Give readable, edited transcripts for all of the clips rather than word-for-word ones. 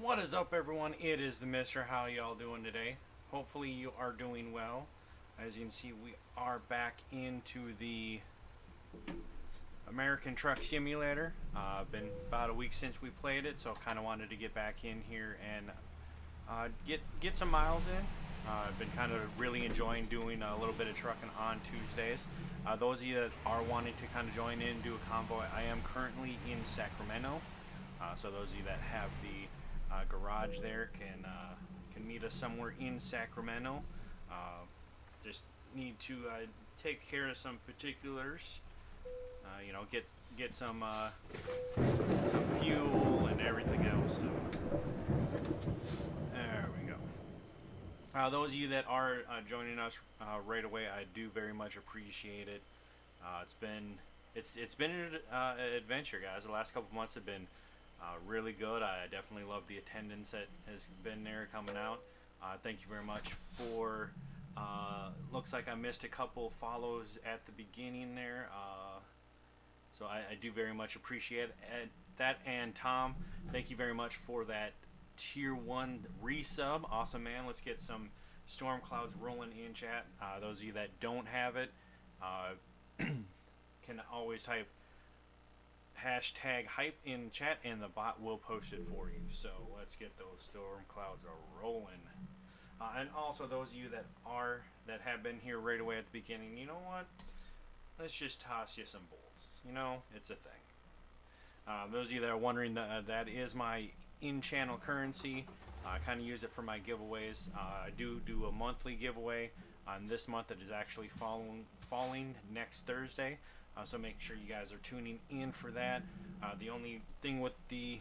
What is up, everyone? It is the Mister. How y'all doing today? Hopefully you are doing well. As you can see, we are back into the American Truck Simulator. Been about a week since we played it, so kind of wanted to get back in here and get some miles in. I've been kind of really enjoying doing a little bit of trucking on Tuesdays. Those of you that are wanting to kind of join in, do a convoy, I am currently in Sacramento. So those of you that have the garage there can meet us somewhere in Sacramento. Just need to take care of some particulars. You know, get some fuel and everything else. So there we go. Those of you that are joining us right away, I do very much appreciate it. It's been an adventure, guys. The last couple months have been really good. I definitely love the attendance that has been there coming out. Thank you very much for. Looks like I missed a couple follows at the beginning there. So I do very much appreciate that. And Tom, thank you very much for that tier 1 resub. Awesome, man. Let's get some storm clouds rolling in chat. Those of you that don't have it can always type hashtag hype in chat and the bot will post it for you. So let's get those storm clouds rolling. And also those of you that have been here right away at the beginning, you know what? Let's just toss you some bolts. You know, it's a thing. Those of you that are wondering, that is my in-channel currency. I kind of use it for my giveaways. I do a monthly giveaway. This month it is actually falling next Thursday. So make sure you guys are tuning in for that. The only thing with the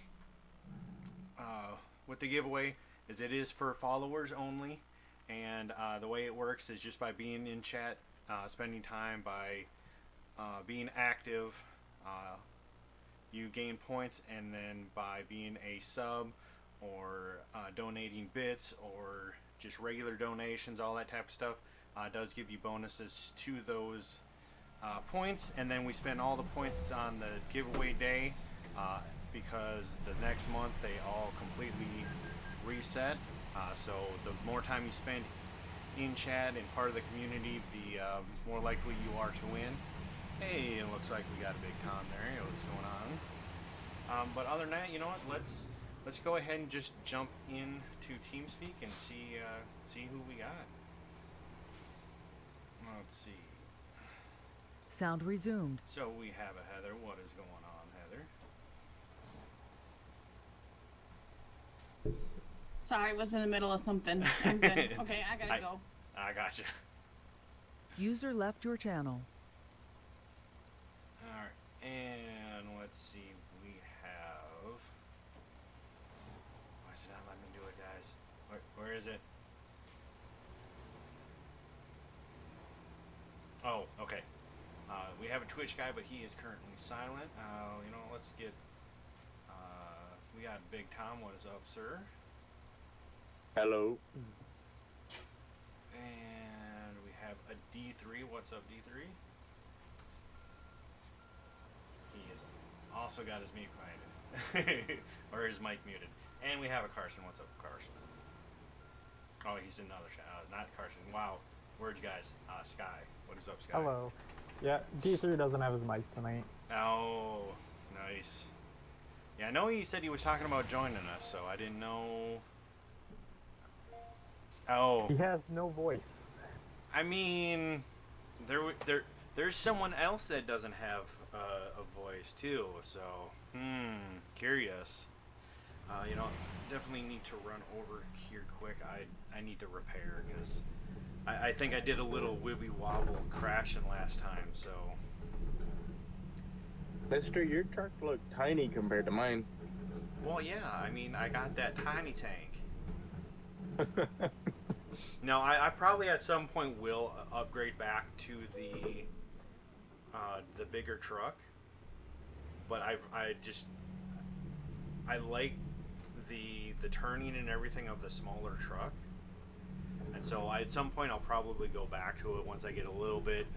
giveaway is it is for followers only, and the way it works is just by being in chat, spending time, by being active, you gain points, and then by being a sub or donating bits or just regular donations, all that type of stuff, does give you bonuses to those points. And then we spend all the points on the giveaway day, because the next month they all completely reset. So the more time you spend in chat and part of the community, the more likely you are to win. Hey, it looks like we got a big Tom there. Hey, what's going on? But other than that, you know what? Let's go ahead and just jump into TeamSpeak and see who we got. Let's see. Sound resumed. So we have a Heather. What is going on, Heather? Sorry, I was in the middle of something. I'm good. Okay, I gotta go. I gotcha. User left your channel. Alright, and let's see, we have... Why is it not letting me do it, guys? Where is it? Oh, okay. We have a Twitch guy, but he is currently silent. You know, let's get... we got Big Tom. What is up, sir? Hello. And we have a D3. What's up, D3? He is also got his mic muted. Or his mic muted. And we have a Carson. What's up, Carson? Oh, he's in another chat. Not Carson. Wow. Words, guys. Sky. What is up, Sky? Hello. Yeah, D3 doesn't have his mic tonight. Oh, nice. Yeah, I know he said he was talking about joining us, so I didn't know... Oh. He has no voice. I mean, there's someone else that doesn't have a voice too, so curious. You know, definitely need to run over here quick. I need to repair, because I think I did a little wibby wobble crashing last time, so. Mister, your truck looked tiny compared to mine. Well, yeah, I mean, I got that tiny tank. No, I probably at some point will upgrade back to the bigger truck, but I like the turning and everything of the smaller truck, and so at some point I'll probably go back to it once I get a little bit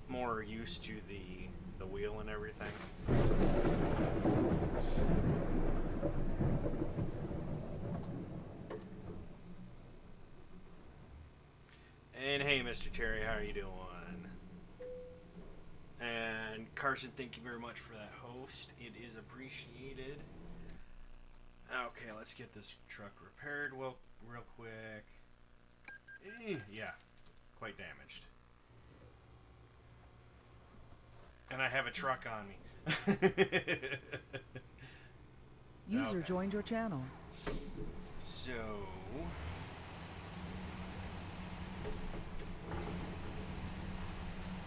more used to the wheel and everything. Mr. Terry. How are you doing? And Carson, thank you very much for that host. It is appreciated. Okay, let's get this truck repaired real quick. Yeah, quite damaged. And I have a truck on me. User Okay. joined your channel. So...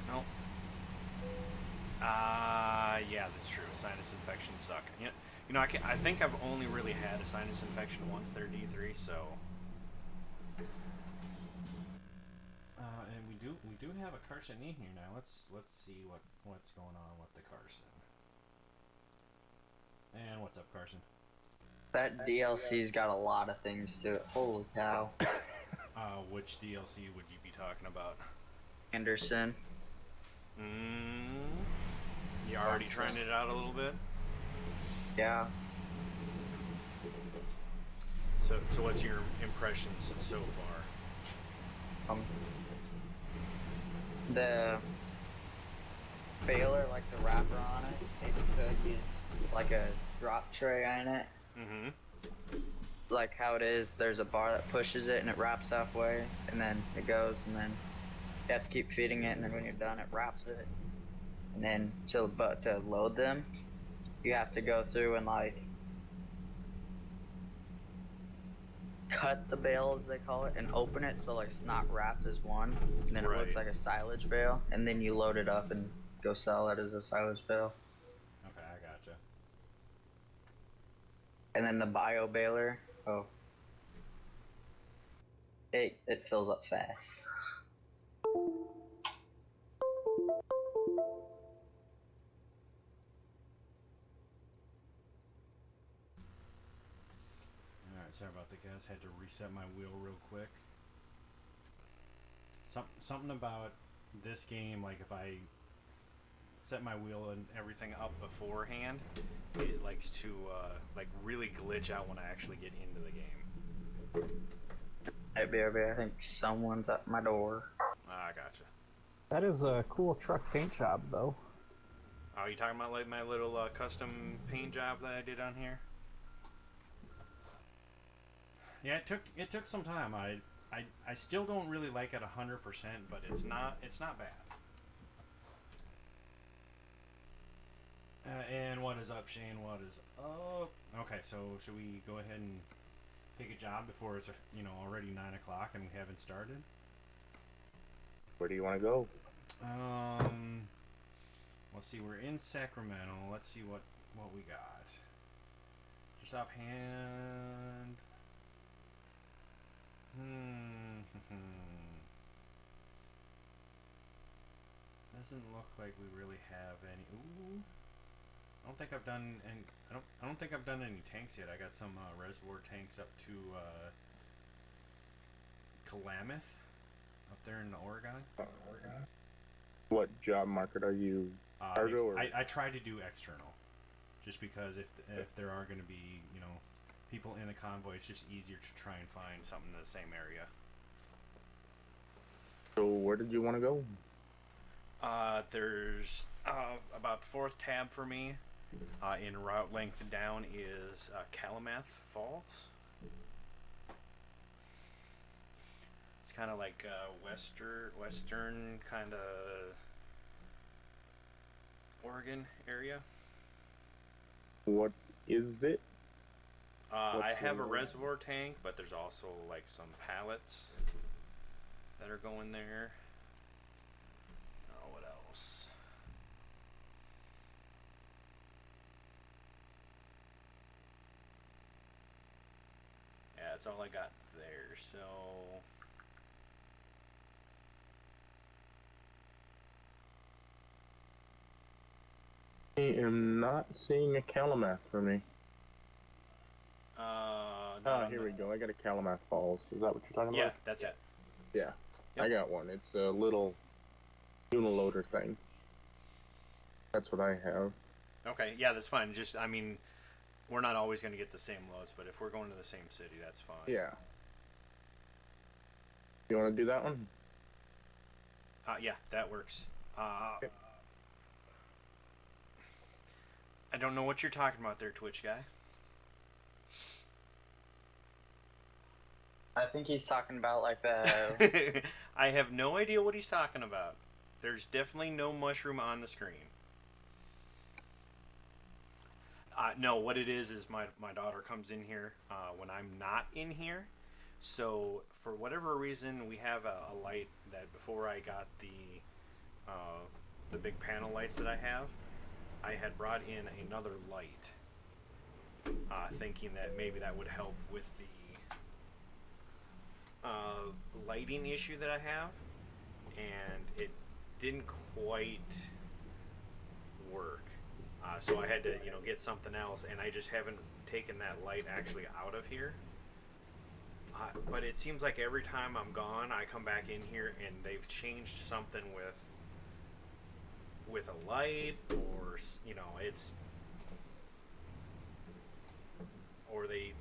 No. Yeah, that's true. Sinus infections suck. I think I've only really had a sinus infection once there, D3, so... and we do have a Carson in here now. Let's see what's going on with the Carson. And what's up, Carson? That DLC's got a lot of things to it. Holy cow. Which DLC would you be talking about? Anderson. You already trying it out a little bit? Yeah. So what's your impressions so far? The baler, like the wrapper on it, it could use like a drop tray on it. Mm-hmm. Like how it is, there's a bar that pushes it and it wraps halfway, and then it goes, and then you have to keep feeding it, and then when you're done, it wraps it. And then to load them, you have to go through and like cut the bale, as they call it, and open it so like it's not wrapped as one, and then it looks Right. like a silage bale, and then you load it up and go sell it as a silage bale. Okay, I gotcha. And then the bio baler, it fills up fast. Alright, sorry about that, guys. Had to reset my wheel real quick. Something about this game, like if I set my wheel and everything up beforehand, it likes to like really glitch out when I actually get into the game. Hey, BRB, I think someone's at my door. Ah, gotcha. That is a cool truck paint job, though. Oh, you talking about like my little custom paint job that I did on here? Yeah, it took some time. I still don't really like it 100%, but it's not bad. And what is up, Shane? What is up? Okay, so should we go ahead and pick a job before it's already 9 o'clock and we haven't started? Where do you want to go? Let's see. We're in Sacramento. Let's see what we got. Just offhand. Doesn't look like we really have any. Ooh. I don't think I've done any. I don't think I've done any tanks yet. I got some reservoir tanks up to Klamath, up there in Oregon. What job market are you? Cargo or? I try to do external, just because if there are going to be people in the convoy, it's just easier to try and find something in the same area. So where did you want to go? There's about the fourth tab for me. In route length down is Klamath Falls. It's kind of like western kind of Oregon area. What is it? I have a the- reservoir tank, but there's also like some pallets that are going there. What else? Yeah, that's all I got there. So I am not seeing a Klamath for me. not on Here the- we go. I got a Klamath Falls. Is that what you're talking Yeah, about? that's it. Yeah. Yep. I got one. It's a little uniloader thing. That's what I have. Okay, yeah, that's fine. Just, I mean, we're not always going to get the same loads, but if we're going to the same city, that's fine. Yeah. You want to do that one? Yeah, that works. I don't know what you're talking about there, Twitch guy. I think he's talking about like the. I have no idea what he's talking about. There's definitely no mushroom on the screen. No, what it is my daughter comes in here when I'm not in here. So for whatever reason, we have a light that before I got the big panel lights that I have, I had brought in another light, thinking that maybe that would help with the lighting issue that I have, and it didn't quite work. So I had to, get something else, and I just haven't taken that light actually out of here. But it seems like every time I'm gone, I come back in here and they've changed something with a light, or it's, or they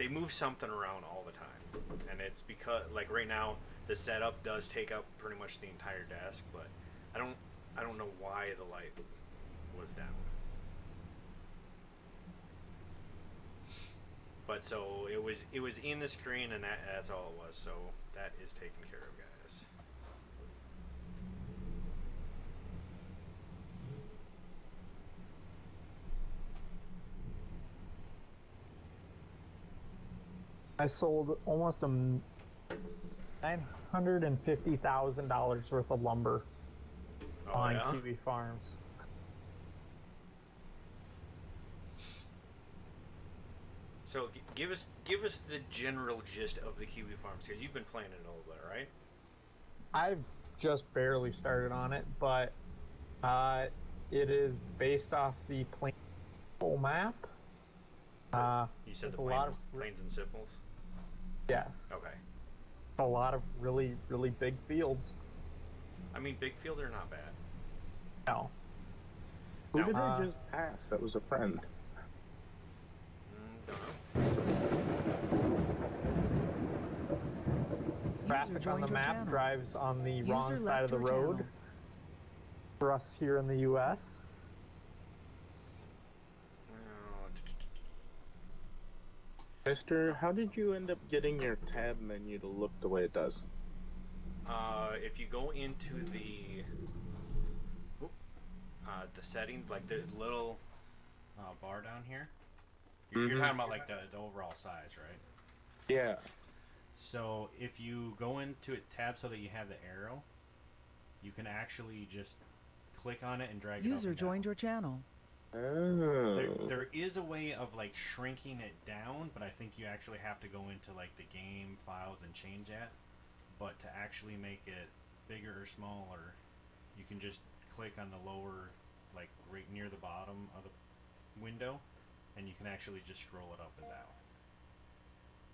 move something around all the time, and it's because like right now the setup does take up pretty much the entire desk, but I don't know why the light was down. But so it was in the screen, and that's all it was. So that is taken care of, guys. I sold almost $950,000 worth of lumber on yeah? Kiwi Farms. So give us the general gist of the Kiwi Farms, because you've been playing it a little bit, right? I've just barely started on it, but it is based off the plain map. You said the a lot of plains and simples. yes, Okay. a lot of really big fields. I mean, big field are not bad. No, Who Now, did I just pass? That was a friend. Don't know. traffic on joined the your map channel. drives on the User wrong side left of the your road channel. for us here in the U.S. Mister, how did you end up getting your tab menu to look the way it does? If you go into the settings, like the little bar down here, you're talking about like the overall size, right? Yeah. So if you go into it tab so that you have the arrow, you can actually just click on it and drag it up User and joined down. your channel. Oh. There is a way of like shrinking it down, but I think you actually have to go into like the game files and change that. But to actually make it bigger or smaller, you can just click on the lower, like right near the bottom of the window, and you can actually just scroll it up and down.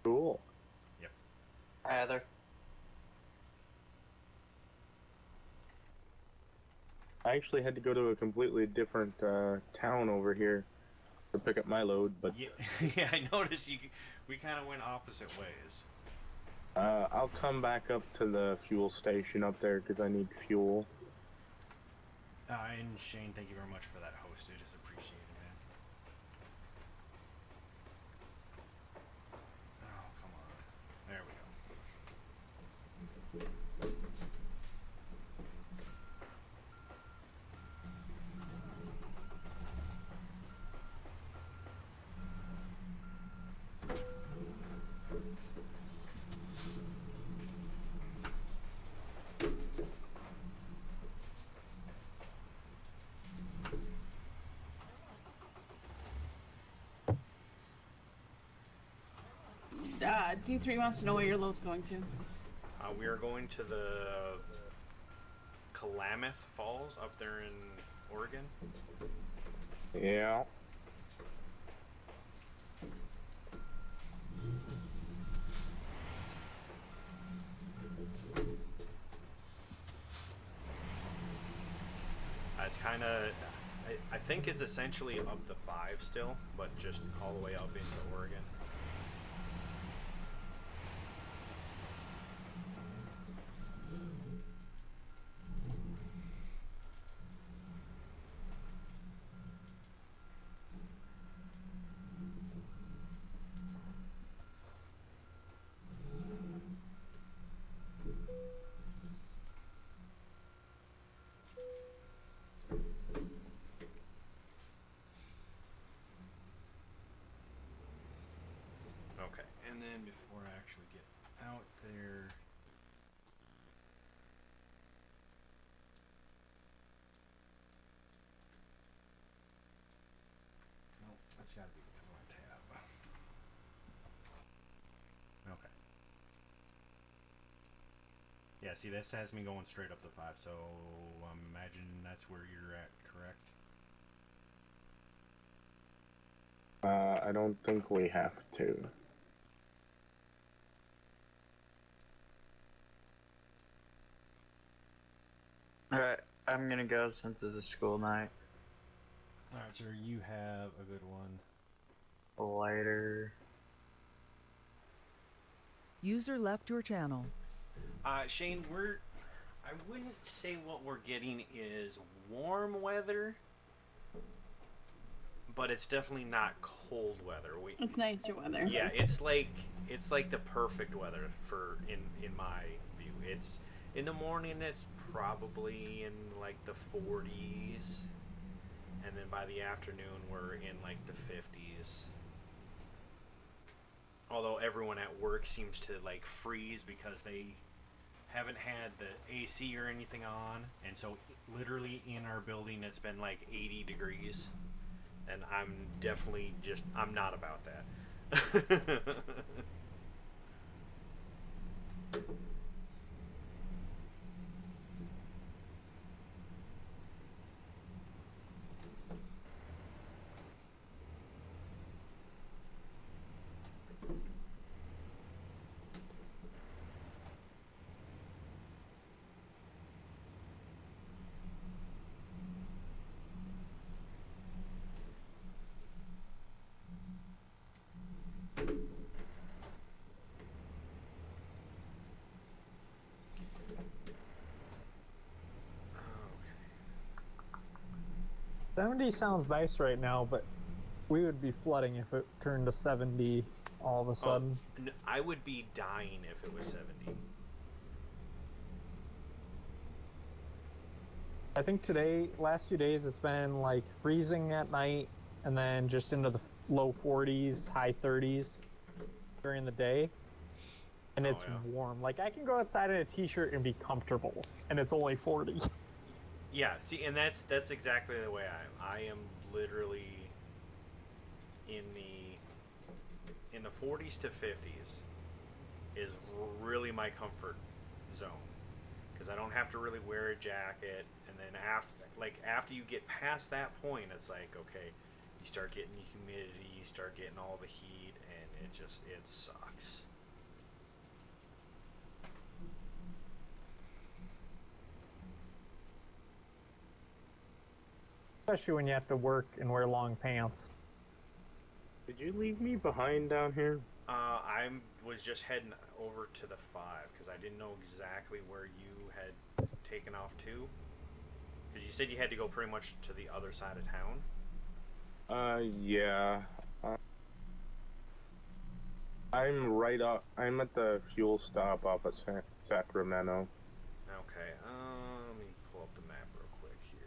Cool. Yep. Hi, Heather. I actually had to go to a completely different town over here to pick up my load, but Yeah, yeah, I noticed we kind of went opposite ways. I'll come back up to the fuel station up there because I need fuel. And Shane, thank you very much for that host. It is appreciated, man. Oh, come on. There we go. D3 wants to know where your load's going to. We are going to the Klamath Falls up there in Oregon. Yeah. It's kind of, I think it's essentially up the 5 still, but just all the way up into Oregon. And then before I actually get out there, nope, that's got to be because of my tab. Okay. Yeah, see, this has me going straight up to 5, so I'm imagining that's where you're at, correct? I don't think we have to. Alright, I'm gonna go since it's a school night. Alright, sir, you have a good one. Later. User left your channel. Shane, I wouldn't say what we're getting is warm weather, but it's definitely not cold weather. It's nicer weather. Yeah, it's like the perfect weather for in my view. It's in the morning it's probably in like the 40s, and then by the afternoon we're in like the 50s. Although everyone at work seems to like freeze because they haven't had the AC or anything on, and so literally in our building it's been like 80 degrees, and I'm definitely I'm not about that. Okay. 70 sounds nice right now, but we would be flooding if it turned to 70 all of a sudden. I would be dying if it was 70. I think today, last few days, it's been like freezing at night and then just into the low 40s, high 30s during the day. And it's warm. Like, I can go outside in a t-shirt and be comfortable, and it's only 40. Yeah, see, and that's exactly the way I am literally in the 40s to 50s is really my comfort zone, because I don't have to really wear a jacket, and then after you get past that point, it's like, okay, you start getting the humidity, you start getting all the heat, and it sucks. Especially when you have to work and wear long pants. Did you leave me behind down here? I was just heading over to the 5 because I didn't know exactly where you had taken off to. Because you said you had to go pretty much to the other side of town. Yeah. I'm at the fuel stop off of Sacramento. Okay, let me pull up the map real quick here.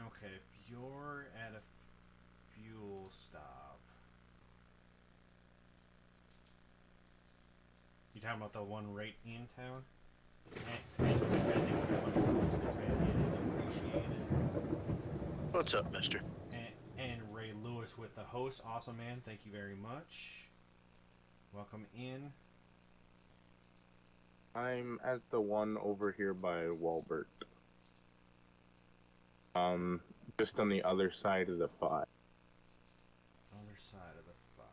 Okay, if you're at a fuel stop, you talking about the one right in town? And Chris, thank you very much for this, man. It is appreciated. What's up, mister? And Ray Lewis with the host. Awesome, man. Thank you very much. Welcome in. I'm at the one over here by Walbert. Just on the other side of the 5. Other side of the 5.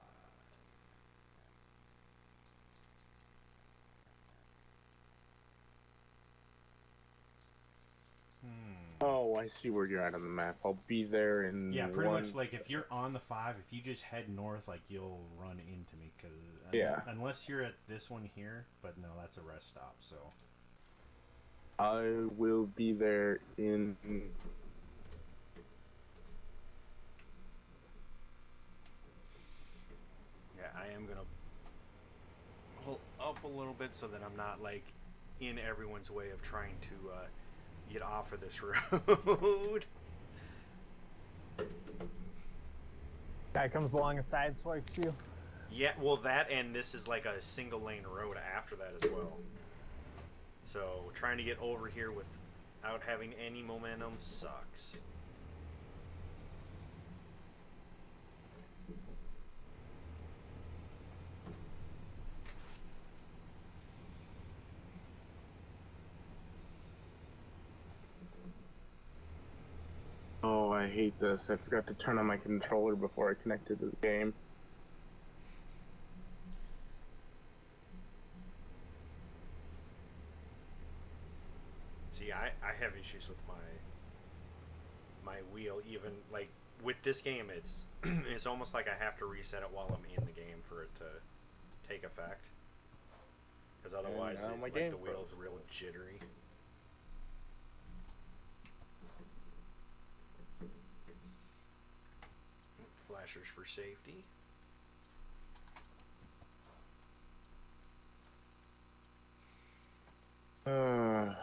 Oh, I see where you're at on the map. I'll be there in pretty much like if you're on the 5, if you just head north, like you'll run into me, because unless you're at this one here, but no, that's a rest stop. So I will be there in a little bit so that I'm not like in everyone's way of trying to get off of this road. Guy comes along and sideswipes you. Yeah, well, that and this is like a single lane road after that as well. So trying to get over here without having any momentum sucks. Oh, I hate this. I forgot to turn on my controller before I connected to the game. See, I have issues with my wheel. Even like with this game, it's it's almost like I have to reset it while I'm in the game for it to take effect. Because otherwise, now my like game the wheel's froze. real jittery. Flashers for safety. Uh,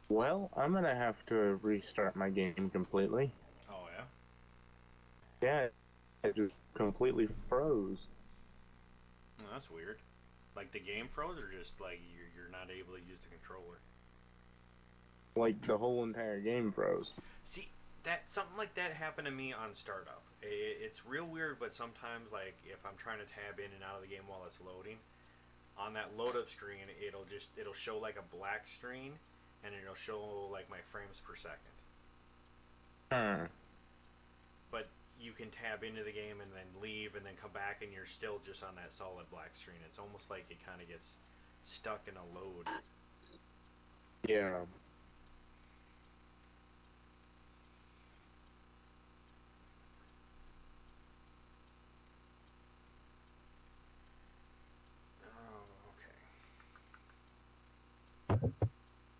well, I'm gonna have to restart my game completely. Oh yeah. Yeah, it just completely froze. Oh, that's weird. Like the game froze, or just like you're not able to use the controller. Like the whole entire game froze. See, that something like that happened to me on startup. It's real weird, but sometimes like if I'm trying to tab in and out of the game while it's loading, on that load up screen, it'll show like a black screen, and it'll show like my frames per second. Hmm. But you can tab into the game and then leave and then come back, and you're still just on that solid black screen. It's almost like it kind of gets stuck in a load. Yeah. Oh, okay.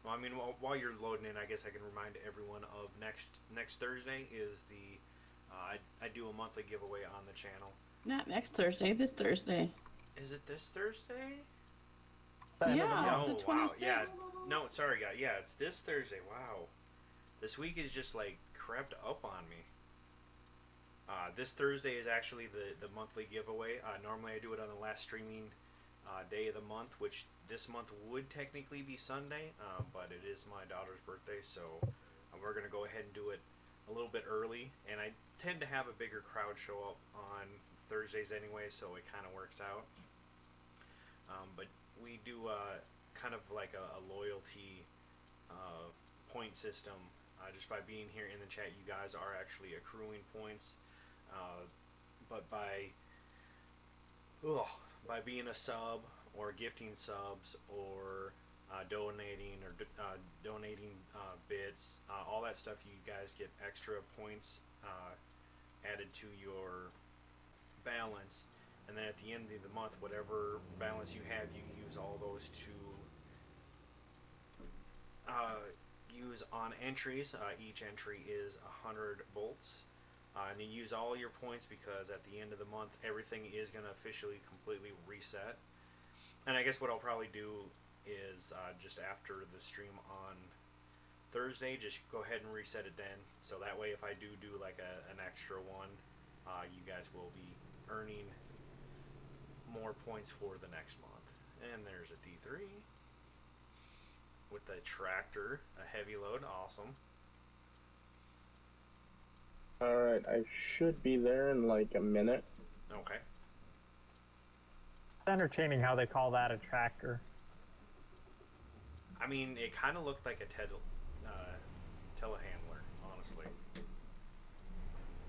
Well, I mean, while you're loading in, I guess I can remind everyone of next Thursday is the I do a monthly giveaway on the channel. Not next Thursday, this Thursday. Is it this Thursday? Yeah, Oh the wow, 26th. yeah. No, sorry, guys. Yeah, it's this Thursday. Wow, this week is just like crept up on me. This Thursday is actually the monthly giveaway. Normally I do it on the last streaming day of the month, which this month would technically be Sunday, but it is my daughter's birthday, so we're gonna go ahead and do it a little bit early. And I tend to have a bigger crowd show up on Thursdays anyway, so it kind of works out. But we do kind of like a loyalty point system. Just by being here in the chat, you guys are actually accruing points. But by being a sub or gifting subs or donating bits, all that stuff, you guys get extra points added to your balance. And then at the end of the month, whatever balance you have, you use all those to use on entries. Each entry is 100 bolts. And you use all your points because at the end of the month, everything is going to officially completely reset. And I guess what I'll probably do is just after the stream on Thursday, just go ahead and reset it then. So that way, if I do like an extra one, you guys will be earning more points for the next month. And there's a D3 with the tractor, a heavy load. Awesome. Alright, I should be there in like a minute. Okay. It's entertaining how they call that a tractor. I mean, it kind of looked like a telehandler, honestly.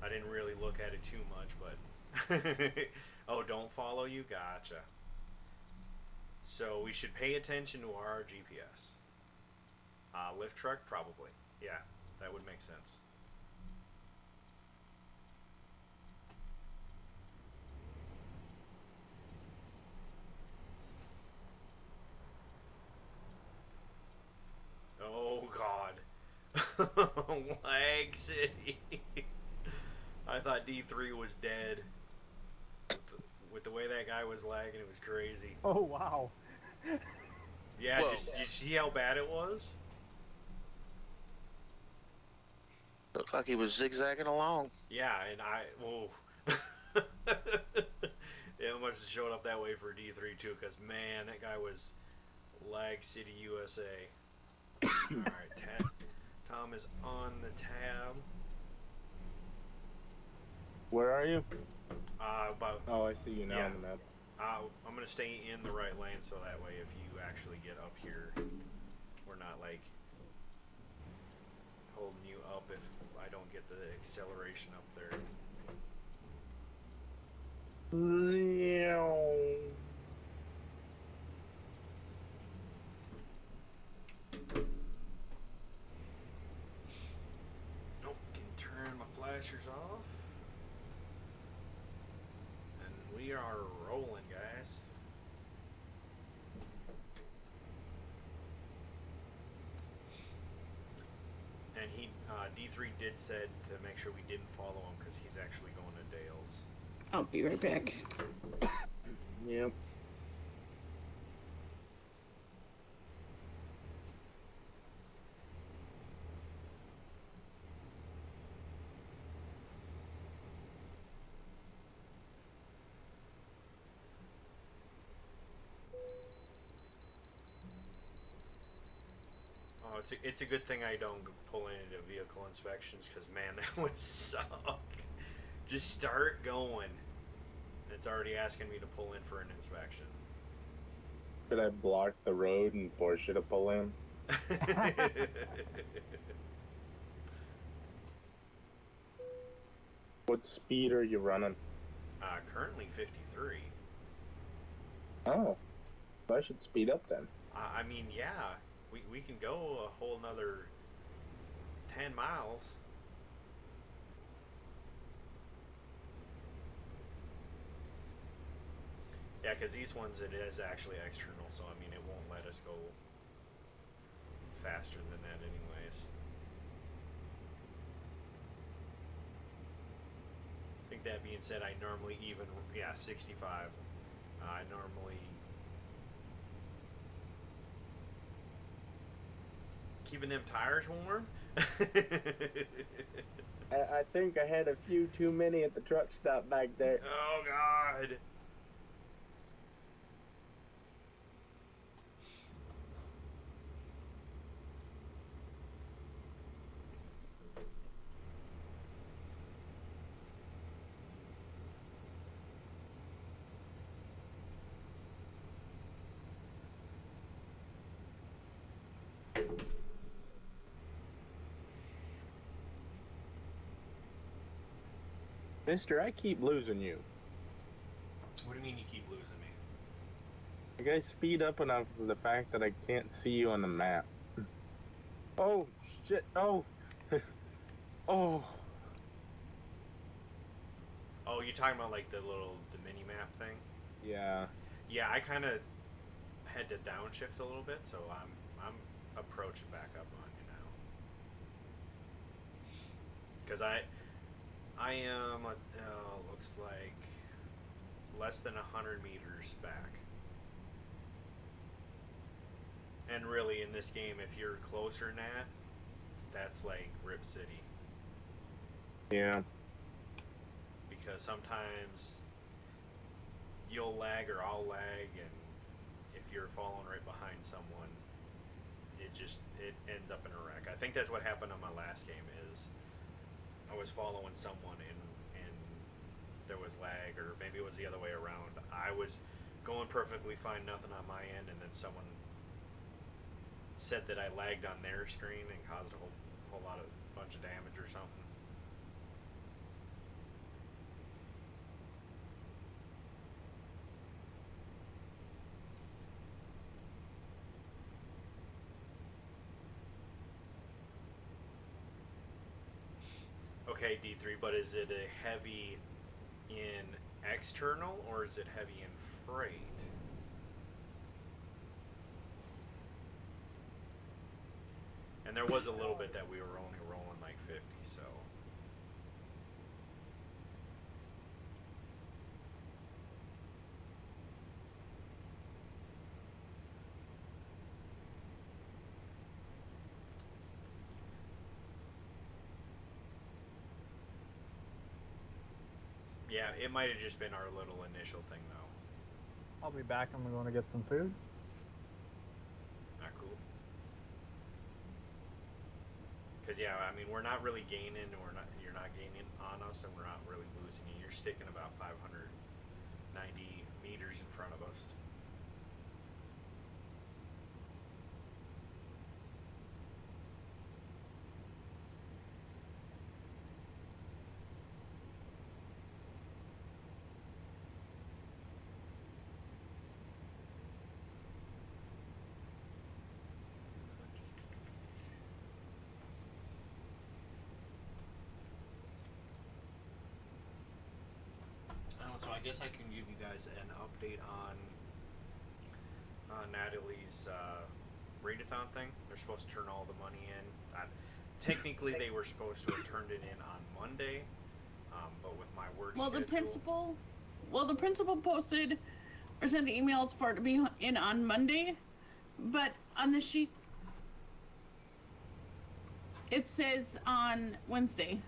I didn't really look at it too much, but... Oh, don't follow you? Gotcha. So we should pay attention to our GPS. Lift truck? Probably. Yeah, that would make sense. Lag City. I thought D3 was dead. With the way that guy was lagging, it was crazy. Oh wow. Yeah, Whoa. did you see how bad it was? Looked like he was zigzagging along. Yeah, and whoa. It must have showed up that way for D3 too, because man, that guy was Lag City, USA. Alright, Tom is on the tab. Where are you? About, Oh, I see you now yeah. on the map. I'm going to stay in the right lane so that way if you actually get up here, we're not like holding you up if I don't get the acceleration up there. Nope, can turn my flashers off. And we are rolling, guys. And he, D3 did said to make sure we didn't follow him because he's actually going to Dale's. I'll be right back. Yep. Oh, it's a good thing I don't pull into vehicle inspections because man, that would suck. Just start going. It's already asking me to pull in for an inspection. Should I block the road and force you to pull in? What speed are you running? Currently 53. Oh, so I should speed up then. I mean, yeah, we can go a whole another 10 miles. Yeah, because these ones, it is actually external, so I mean, it won't let us go faster than that anyways. I think that being said, I normally even, yeah, 65. I normally keeping them tires warm. I think I had a few too many at the truck stop back there. Oh God. Mister, I keep losing you. What do you mean you keep losing me? You guys speed up enough for the fact that I can't see you on the map. Oh, shit. Oh. Oh. Oh, you talking about like the mini map thing? Yeah. Yeah, I kind of had to downshift a little bit, so I'm approaching back up on you now. Because I am looks like less than 100 meters back. And really, in this game, if you're closer than that, that's like Rip City. Yeah. Because sometimes you'll lag or I'll lag, and if you're following right behind someone, it ends up in a wreck. I think that's what happened on my last game. Is I was following someone and there was lag, or maybe it was the other way around. I was going perfectly fine, nothing on my end, and then someone said that I lagged on their screen and caused a whole bunch of damage or something. Okay, D3, but is it a heavy in external or is it heavy in freight? And there was a little bit that we were only rolling like So. Yeah, it might have just been our little initial thing, though. I'll be back. I'm going to get some food. Not cool. Because yeah, I mean, we're not really gaining. You're not gaining on us, and we're not really losing you. You're sticking about 590 meters in front of us. So I guess I can give you guys an update on Natalie's readathon thing. They're supposed to turn all the money in. Technically, they were supposed to have turned it in on Monday, but with my work schedule. The principal posted or sent the emails for it to be in on Monday, but on the sheet it says on Wednesday.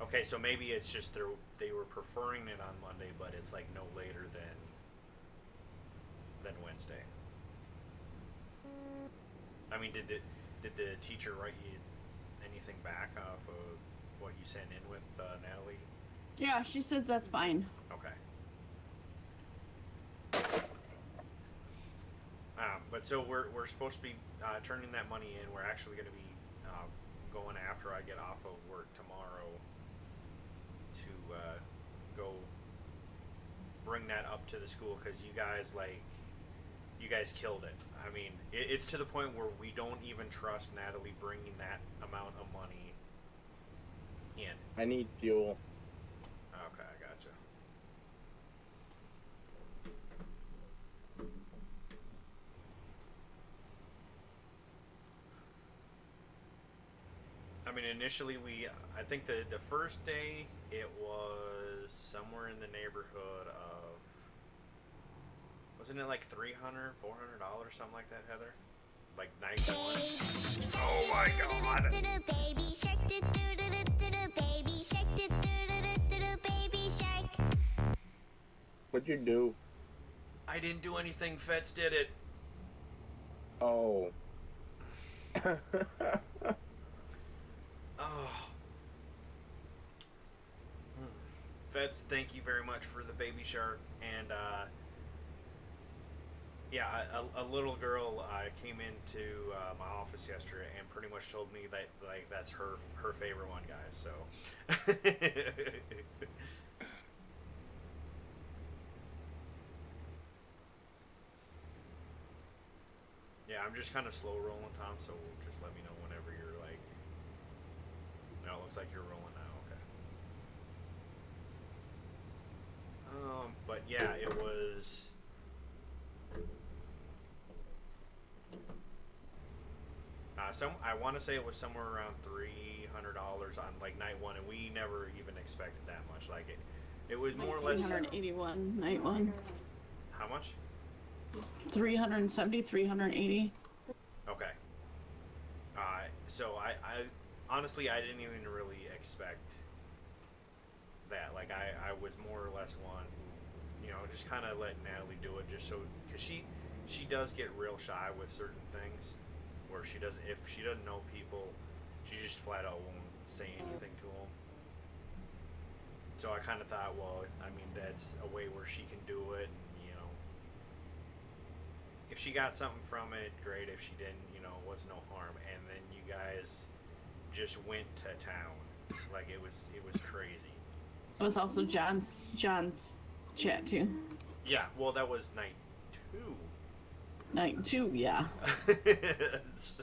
Okay, so maybe it's just they were preferring it on Monday, but it's like no later than Wednesday. I mean, did the teacher write you anything back off of what you sent in with Natalie? Yeah, she said that's fine. Okay. But so we're supposed to be turning that money in. We're actually going to be going after I get off of work tomorrow to go bring that up to the school, because you guys killed it. I mean, it's to the point where we don't even trust Natalie bringing that amount of money in. I need fuel. Okay, I gotcha. I mean, initially I think the first day it was somewhere in the neighborhood of, wasn't it like $300, $400, something like that, Heather? Like night one? Oh my god! Baby shark, baby shark, baby shark. What'd you do? I didn't do anything, Fetz did it. Oh. Oh. Fetz, thank you very much for the baby shark. And yeah, a little girl came into my office yesterday and pretty much told me that like that's her favorite one, guys. So yeah, I'm just kind of slow rolling, Tom. So just let me know whenever you're like. No, it looks like you're rolling now. Okay. But yeah, it was. I want to say it was somewhere around $300 on like night one, and we never even expected that much. Like it was more or less 381 night one. How much? 370, 380. Okay. So I honestly I didn't even really expect that. Like I was more or less one who, just kind of let Natalie do it just so, because she does get real shy with certain things. Where if she doesn't know people, she just flat out won't say anything to them. So I kind of thought, well, I mean, that's a way where she can do it, and, if she got something from it, great. If she didn't, it was no harm. And then you guys just went to town, like it was crazy. It was also John's chat too. Yeah, well, that was night 2. Night 2, yeah. So,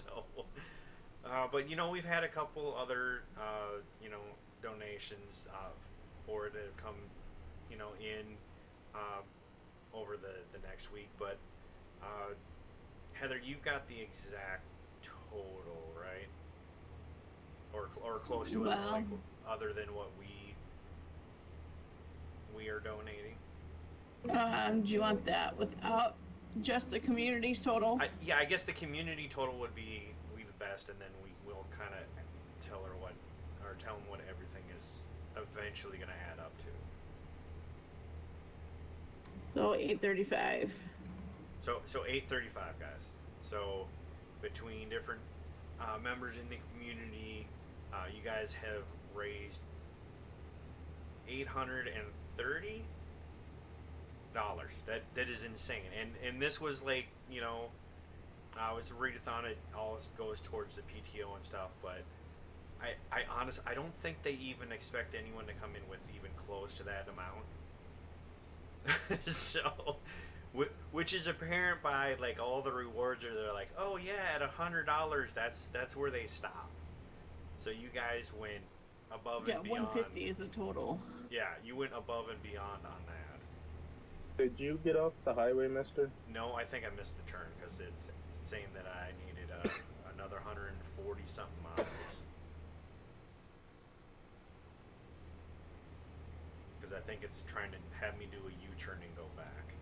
but we've had a couple other, donations for it to come, in over the next week. But Heather, you've got the exact total, right? or close to it, Wow. like other than what we are donating. Do you want that without just the community's total? Yeah, I guess the community total would be the best, and then we will kind of tell them what everything is eventually going to add up to. So 835. So 835, guys. So between different members in the community, you guys have raised $830. That is insane. And this was like, you know, it was a readathon. It all goes towards the PTO and stuff, but I honestly, I don't think they even expect anyone to come in with even close to that amount. So, which is apparent by like all the rewards are they're like, oh yeah, at $100, that's where they stop. So you guys went above and beyond. 150 is the total. Yeah, you went above and beyond on that. Did you get off the highway, mister? No, I think I missed the turn because it's saying that I needed another 140 something miles. Because I think it's trying to have me do a U-turn and go back.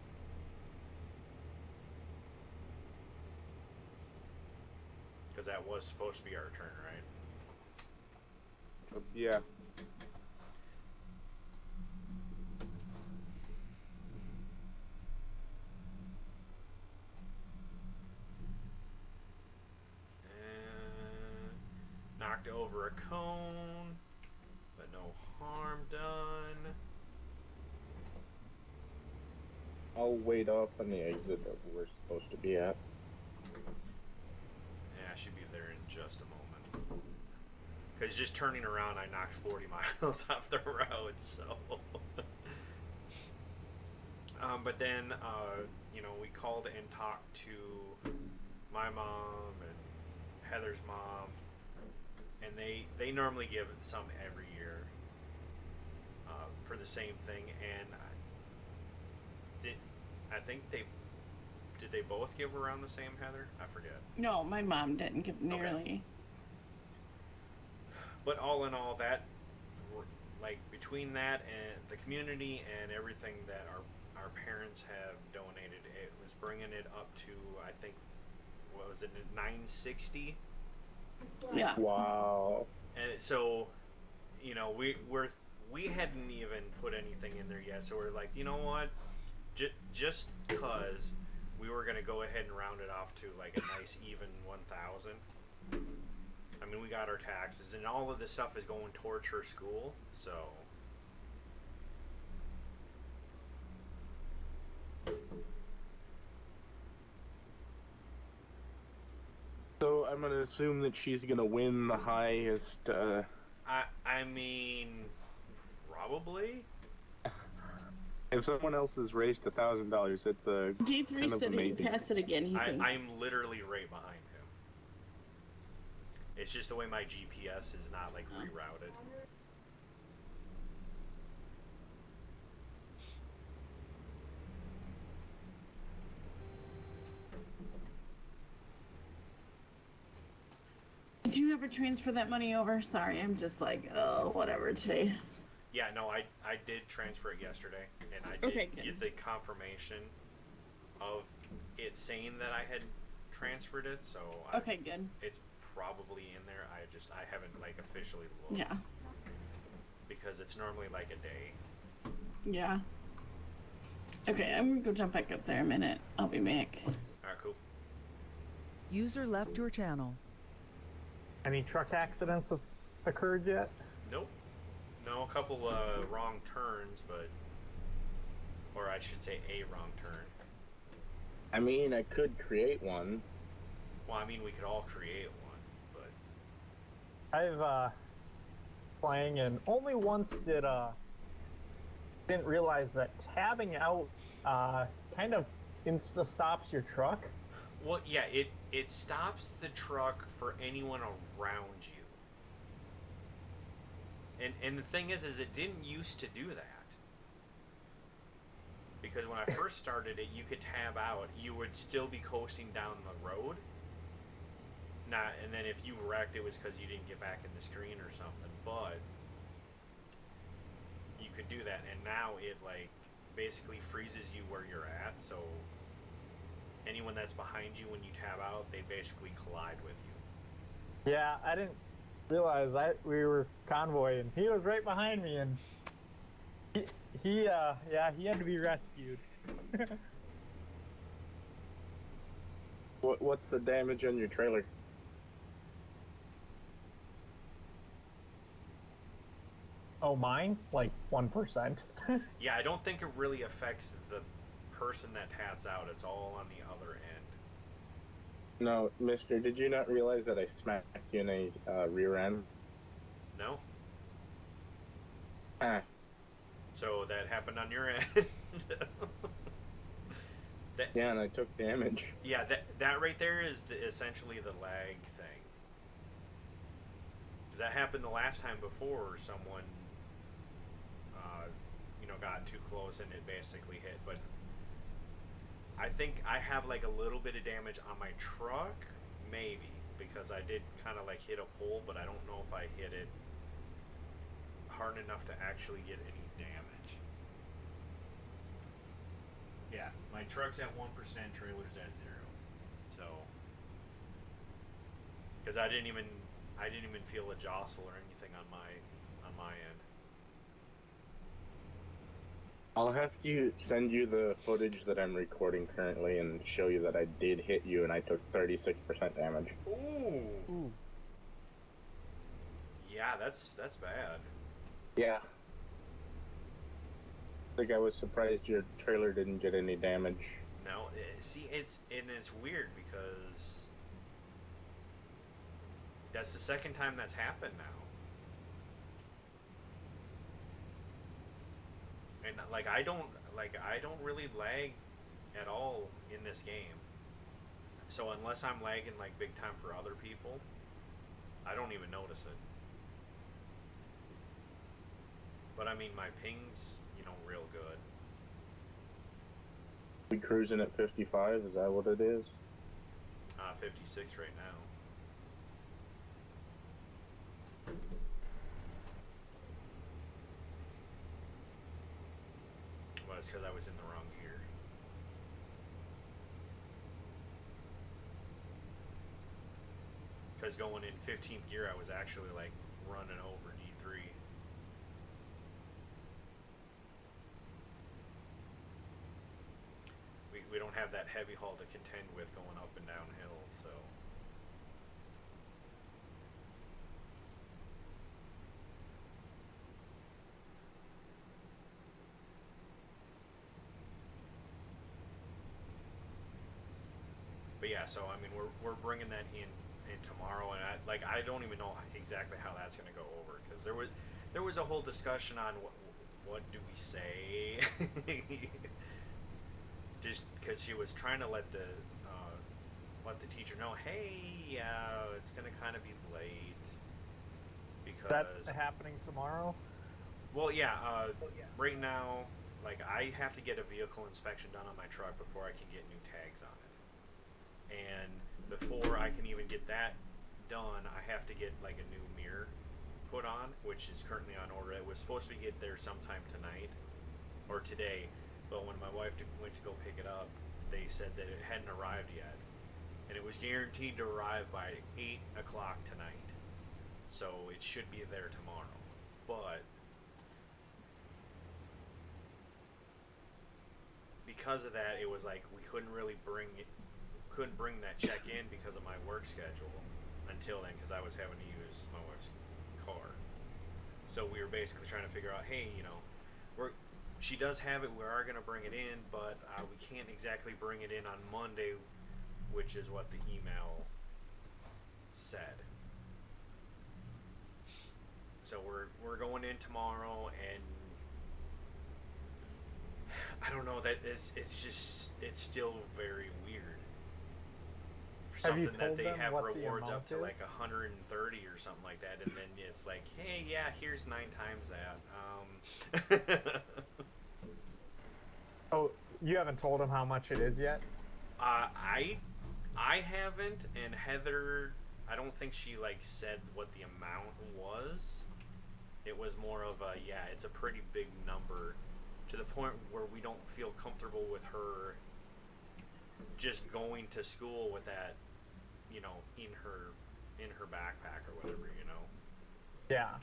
Because that was supposed to be our turn, right? Yeah. Knocked over a cone, but no harm done. I'll wait off on the exit that we're supposed to be at. Yeah, I should be there in just a moment. Because just turning around, I knocked 40 miles off the road, so. But then, you know, we called and talked to my mom and Heather's mom. And they normally give some every year for the same thing. And I think did they both give around the same, Heather? I forget. No, my mom didn't give nearly. Okay. But all in all, that, like, between that and the community and everything that our parents have donated, it was bringing it up to, I think, what was it, 960? Yeah. Wow. And so, you know, we hadn't even put anything in there yet, so we're like, you know what, just because we were gonna go ahead and round it off to like a nice even 1,000. I mean, we got our taxes and all of this stuff is going towards her school, so. So I'm gonna assume that she's gonna win the highest. I mean, probably. If someone else has raised $1,000, it's a D3 kind of said he amazing. passed it again. He thinks. I'm literally right behind him. It's just the way my GPS is not like rerouted. Did you ever transfer that money over? Sorry, I'm just like, oh, whatever today. Yeah, no, I did transfer it yesterday, and I did Okay, good. get the confirmation of it saying that I had transferred it, so Okay, good. it's probably in there. I haven't like officially looked. Yeah. Because it's normally like a day. Yeah. Okay, I'm gonna go jump back up there a minute. I'll be back. Alright, cool. User left your channel. Any truck accidents have occurred yet? Nope. No, a couple wrong turns, but, or I should say a wrong turn. I mean, I could create one. Well, I mean, we could all create one, but I've playing and only once didn't realize that tabbing out kind of insta stops your truck. well, yeah, it stops the truck for anyone around you. And the thing is it didn't used to do that. Because when I first started it, you could tab out. You would still be coasting down the road. Not, and then if you wrecked, it was because you didn't get back in the screen or something. But you could do that, and now it like basically freezes you where you're at. So anyone that's behind you when you tab out, they basically collide with you. Yeah, I didn't realize that we were convoying. He was right behind me, and he had to be rescued. What's the damage on your trailer? Oh, mine? Like 1%. Yeah, I don't think it really affects the person that tabs out. It's all on the other end. No, mister, did you not realize that I smacked you in a rear end? No? Ah, So that happened on your end. yeah, and I took damage. Yeah, that right there is essentially the lag thing. Because that happened the last time before someone, got too close and it basically hit. But I think I have like a little bit of damage on my truck, maybe, because I did kind of like hit a pole, but I don't know if I hit it hard enough to actually get any damage. Yeah, my truck's at 1%, trailer's at 0. So, because I didn't even feel a jostle or anything on my end. I'll have to send you the footage that I'm recording currently and show you that I did hit you and I took 36% damage. Ooh. Yeah, that's bad. Yeah. I think I was surprised your trailer didn't get any damage. No, see, it's weird because that's the second time that's happened now. And I don't really lag at all in this game. So unless I'm lagging like big time for other people, I don't even notice it. But I mean, my ping's, real good. We cruising at 55, is that what it is? 56 right now. Well, it's because I was in the wrong gear. Because going in 15th gear, I was actually like running over D3. We don't have that heavy haul to contend with going up and downhill, so. But yeah, so I mean, we're bringing that in tomorrow, and I don't even know exactly how that's going to go over, because there was a whole discussion on what do we say. Just because she was trying to let the teacher know, hey, it's gonna kind of be late because That's happening tomorrow? Well, yeah. Right now, like, I have to get a vehicle inspection done on my truck before I can get new tags on it, and before I can even get that done, I have to get like a new mirror put on, which is currently on order. It was supposed to get there sometime tonight or today. But when my wife went to go pick it up, they said that it hadn't arrived yet. And it was guaranteed to arrive by 8 o'clock tonight. So it should be there tomorrow. But because of that, it was like we couldn't bring that check in because of my work schedule until then, because I was having to use my wife's car. So we were basically trying to figure out, hey, she does have it. We are going to bring it in, but we can't exactly bring it in on Monday, which is what the email said. So we're going in tomorrow, and I don't know, that it's still very weird. Something that they have rewards up to like 130 or something like that, and then it's like, hey, yeah, here's 9 times that. Oh, you haven't told him how much it is yet? I haven't, and Heather, I don't think she like said what the amount was. It was more of a, yeah, it's a pretty big number, to the point where we don't feel comfortable with her just going to school with that, you know, in her backpack or whatever, you know. Yeah.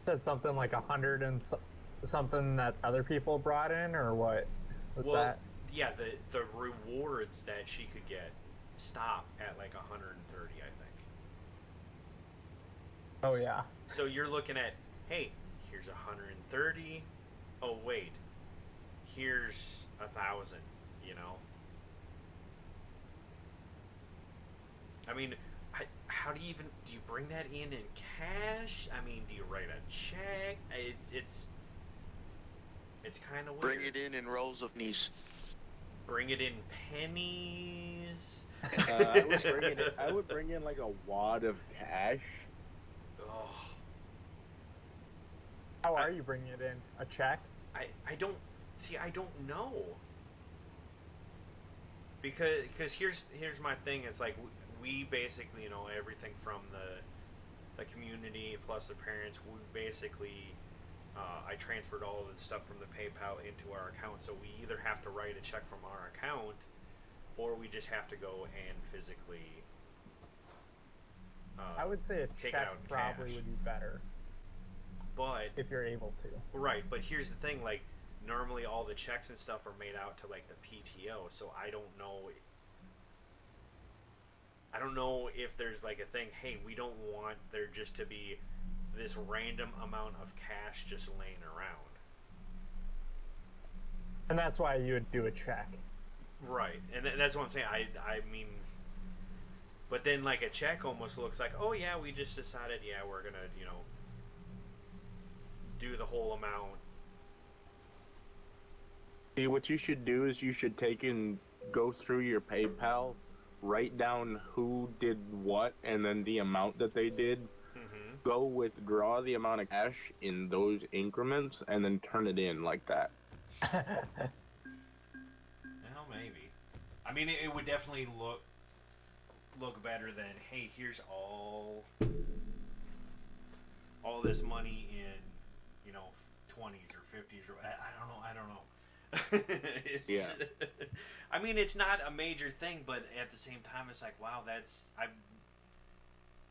Said something like 100 and something that other people brought in, or what was Well, that? yeah, the rewards that she could get stop at like 130, I think. Oh yeah. So you're looking at, hey, here's 130. Oh wait, here's 1,000. You know. I mean, how do you bring that in cash? I mean, do you write a check? It's kind of weird. Bring it in rolls of knees. Bring it in pennies. I would bring in like a wad of cash. Oh, How are you bringing it in? A check? I don't know. Because here's my thing. It's like we basically, you know, everything from the community plus the parents. We basically, I transferred all of the stuff from the PayPal into our account. So we either have to write a check from our account, or we just have to go and physically. I would say a take check out probably cash. would be better But if you're able to. right, but here's the thing, like normally all the checks and stuff are made out to like the PTO, so I don't know if there's like a thing, hey, we don't want there just to be this random amount of cash just laying around. And that's why you would do a check. Right, and that's what I'm saying. I mean, but then like a check almost looks like, oh yeah, we just decided, yeah, we're gonna, you know, do the whole amount. See, what you should do is you should take and go through your PayPal, write down who did what, and then the amount that they did. Mm-hmm. Go withdraw the amount of cash in those increments, and then turn it in like that. Well, maybe. I mean, it would definitely look better than, hey, here's all this money in, you know, 20s or 50s or I don't know. Yeah. I mean, it's not a major thing, but at the same time, it's like, wow,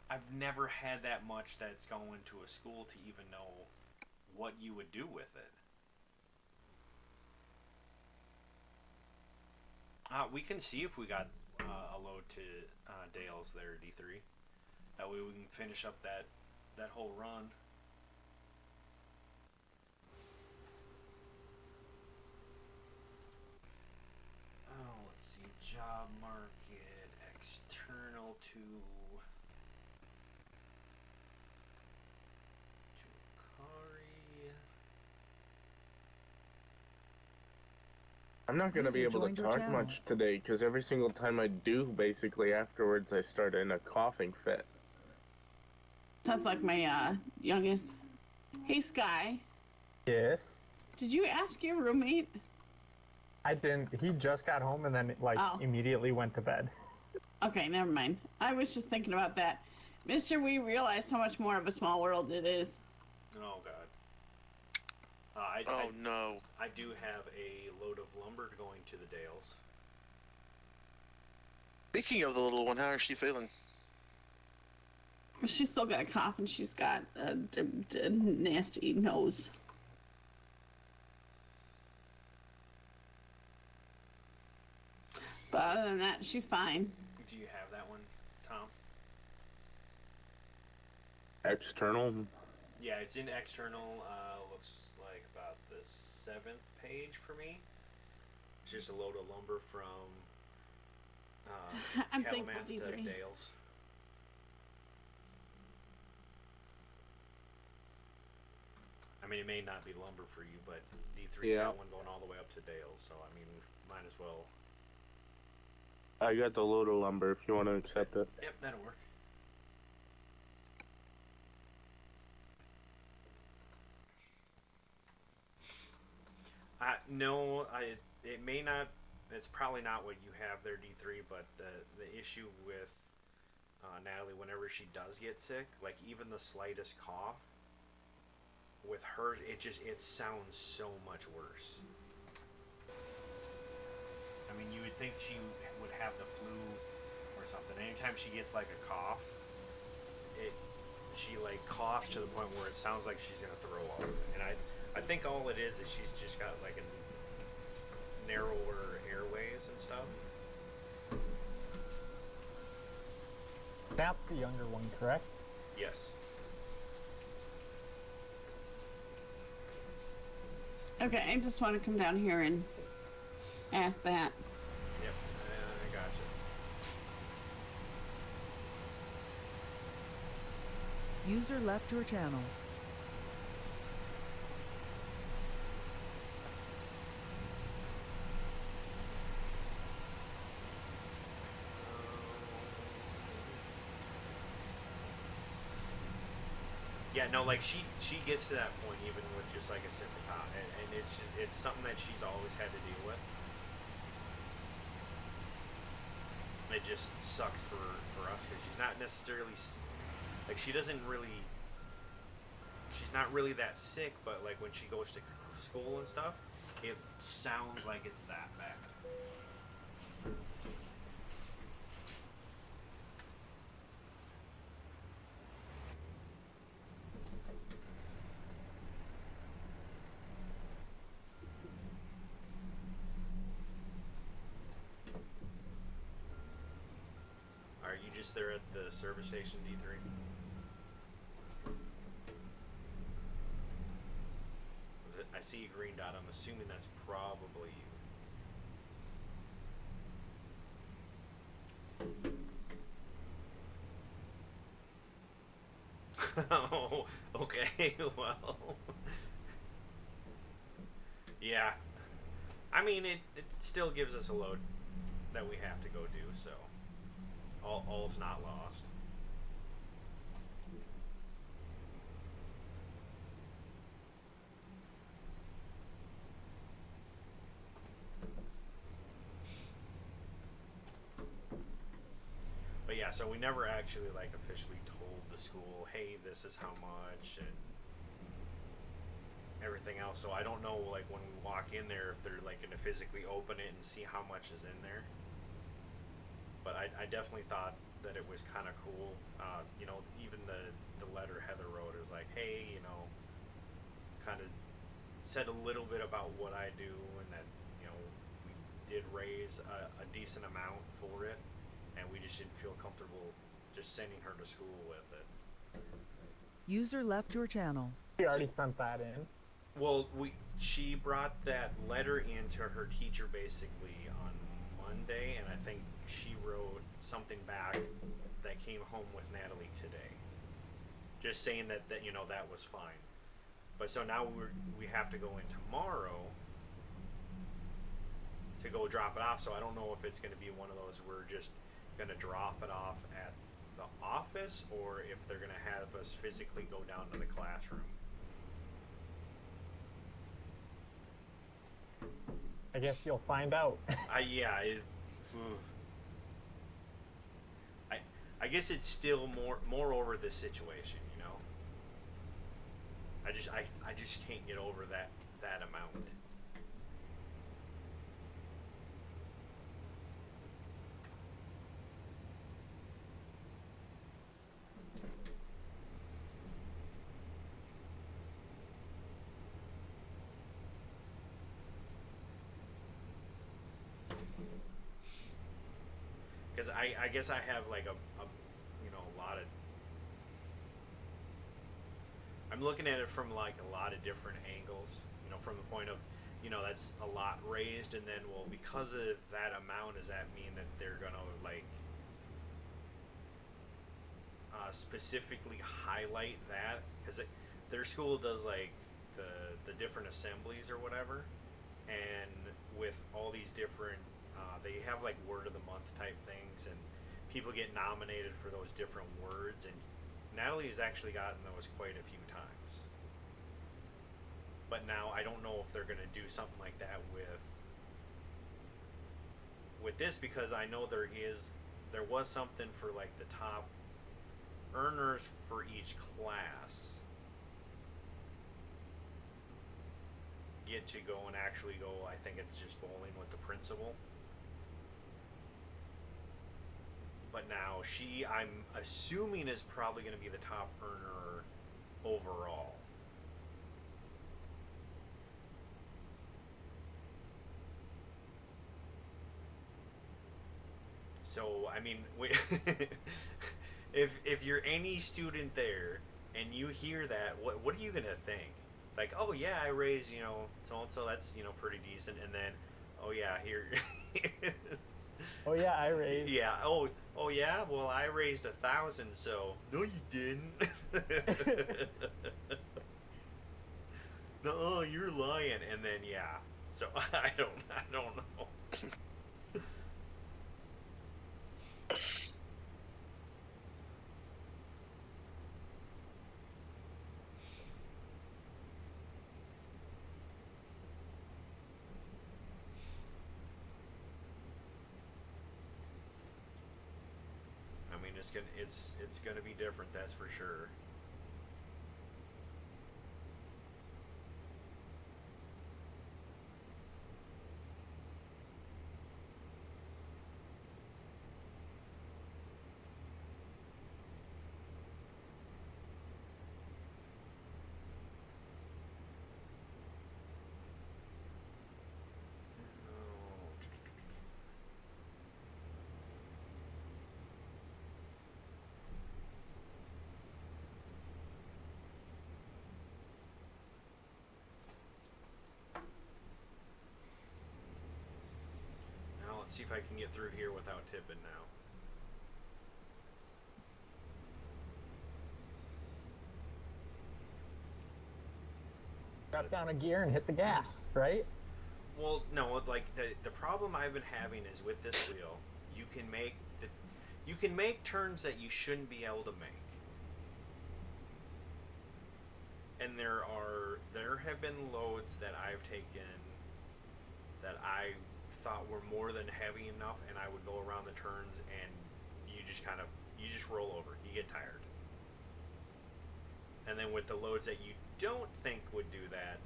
I've never had that much that's going to a school to even know what you would do with it. We can see if we got a load to Dale's there, D3. That way we can finish up that whole run. Oh, let's see. Job market, external to Kari. I'm not going to be User able to joined your talk channel. much today, because every single time I do, basically afterwards I start in a coughing fit. Sounds like my youngest. Hey, Sky. Yes. Did you ask your roommate? I didn't. He just got home and then Oh. immediately went to bed. Okay, never mind. I was just thinking about that. Mister, we realized how much more of a small world it is. Oh God. No. I do have a load of lumber going to the Dales. Speaking of the little one, how is she feeling? She's still got a cough and she's got a nasty nose. But other than that, she's fine. Do you have that one, Tom? External? Yeah, it's in external. Looks like about the 7th page for me. It's just a load of lumber from I'm Cattleman's thankful, to D3. Dales. I mean, it may not be lumber for you, but D3's Yeah. got one going all the way up to Dales, so I mean, might as well. I got the load of lumber if you want to accept it. Yep, that'll work. No, it may not it's probably not what you have there, D3, but the issue with Natalie, whenever she does get sick, like even the slightest cough, with her, it sounds so much worse. I mean, you would think she would have the flu or something. Anytime she gets like a cough, she like coughs to the point where it sounds like she's gonna throw up. And I think all it is she's just got like a narrower airways and stuff. That's the younger one, correct? Yes. Okay, I just want to come down here and ask that. Yep. I gotcha. User left your channel. Yeah, no, like she gets to that point even with just like a simple cough, and it's something that she's always had to deal with. It just sucks for us because she's not necessarily like she's not really that sick, but like when she goes to school and stuff, it sounds like it's that bad. Are you just there at the service station, D3? I see a green dot. I'm assuming that's probably you. Oh, okay. Well, yeah. I mean, it still gives us a load that we have to go do, so all's not lost. But yeah, so we never actually like officially told the school, hey, this is how much and everything else. So I don't know, like when we walk in there, if they're like gonna physically open it and see how much is in there. But I definitely thought that it was kind of cool. You know, even the letter Heather wrote is like, hey, you know, kind of said a little bit about what I do and that, you know, we did raise a decent amount for it. And we just didn't feel comfortable just sending her to school with it. User left your channel. We already sent that in. Well, she brought that letter in to her teacher basically on Monday, and I think she wrote something back that came home with Natalie today, just saying that you know that was fine. But so now we have to go in tomorrow to go drop it off. So I don't know if it's going to be one of those we're just going to drop it off at the office, or if they're going to have us physically go down to the classroom. I guess you'll find out. Yeah. I guess it's still more over this situation, you know. I just can't get over that amount. Because I guess I have like a you know a lot of, I'm looking at it from like a lot of different angles, you know, from the point of, you know, that's a lot raised, and then, well, because of that amount, does that mean that they're gonna like specifically highlight that? Because their school does like the different assemblies or whatever, and with all these different they have like word of the month type things, and people get nominated for those different words, and Natalie has actually gotten those quite a few times. But now I don't know if they're going to do something like that with with this, because I know there was something for like the top earners for each class get to go and actually go. I think it's just bowling with the principal. But now I'm assuming, is probably going to be the top earner overall. So I mean, if you're any student there and you hear that, what are you gonna think? Like, oh yeah, I raised, so and so, that's pretty decent, and then, oh yeah, here. Oh yeah, I raised. Yeah. Oh yeah. Well, I raised 1,000. So no, you didn't. No, you're lying. And then yeah. So I don't know. I mean, it's gonna be different. That's for sure. Now let's see if I can get through here without tipping now. Drop down a gear and hit the gas, right? Well, no, like the problem I've been having is with this wheel, you can make turns that you shouldn't be able to make. And there have been loads that I've taken that I thought were more than heavy enough, and I would go around the turns and you just roll over. You get tired. And then with the loads that you don't think would do that,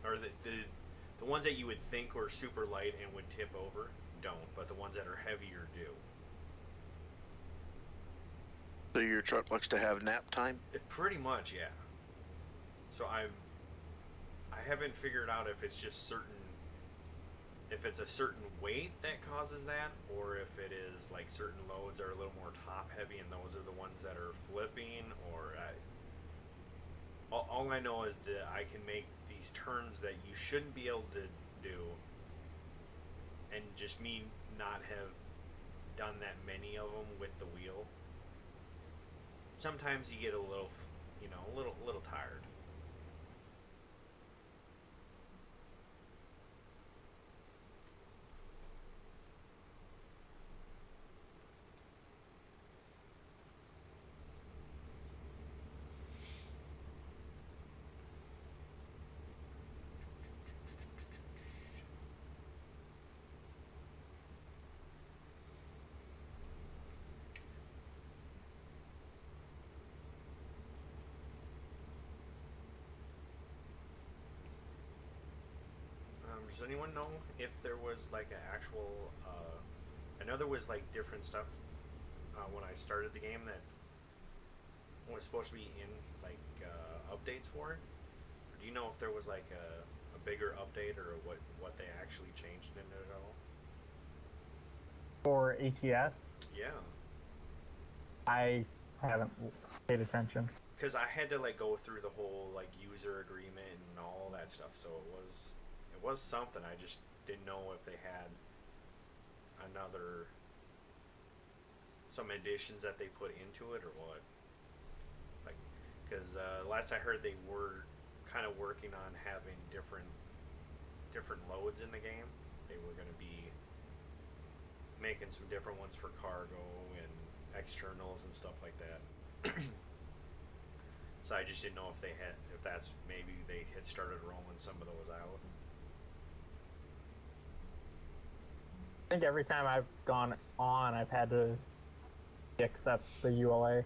or the ones that you would think were super light and would tip over, don't, but the ones that are heavier do. So your truck likes to have nap time? Pretty much, yeah. So I haven't figured out if it's just if it's a certain weight that causes that, or if it is like certain loads are a little more top heavy and those are the ones that are flipping, or all I know is that I can make these turns that you shouldn't be able to do, and just me not have done that many of them with the wheel. Sometimes you get a little, a little tired. Does anyone know if there was like an actual, I know there was like different stuff when I started the game that was supposed to be in like updates for it. Do you know if there was like a bigger update, or what they actually changed in it at all? For ATS, Yeah. I haven't paid attention. Because I had to like go through the whole like user agreement and all that stuff, so it was something. I just didn't know if they had some additions that they put into it or what. Like, because last I heard they were kind of working on having different loads in the game. They were going to be making some different ones for cargo and externals and stuff like that. So I just didn't know if that's maybe they had started rolling some of those out. think every time I've gone on, I've had to accept the ULA.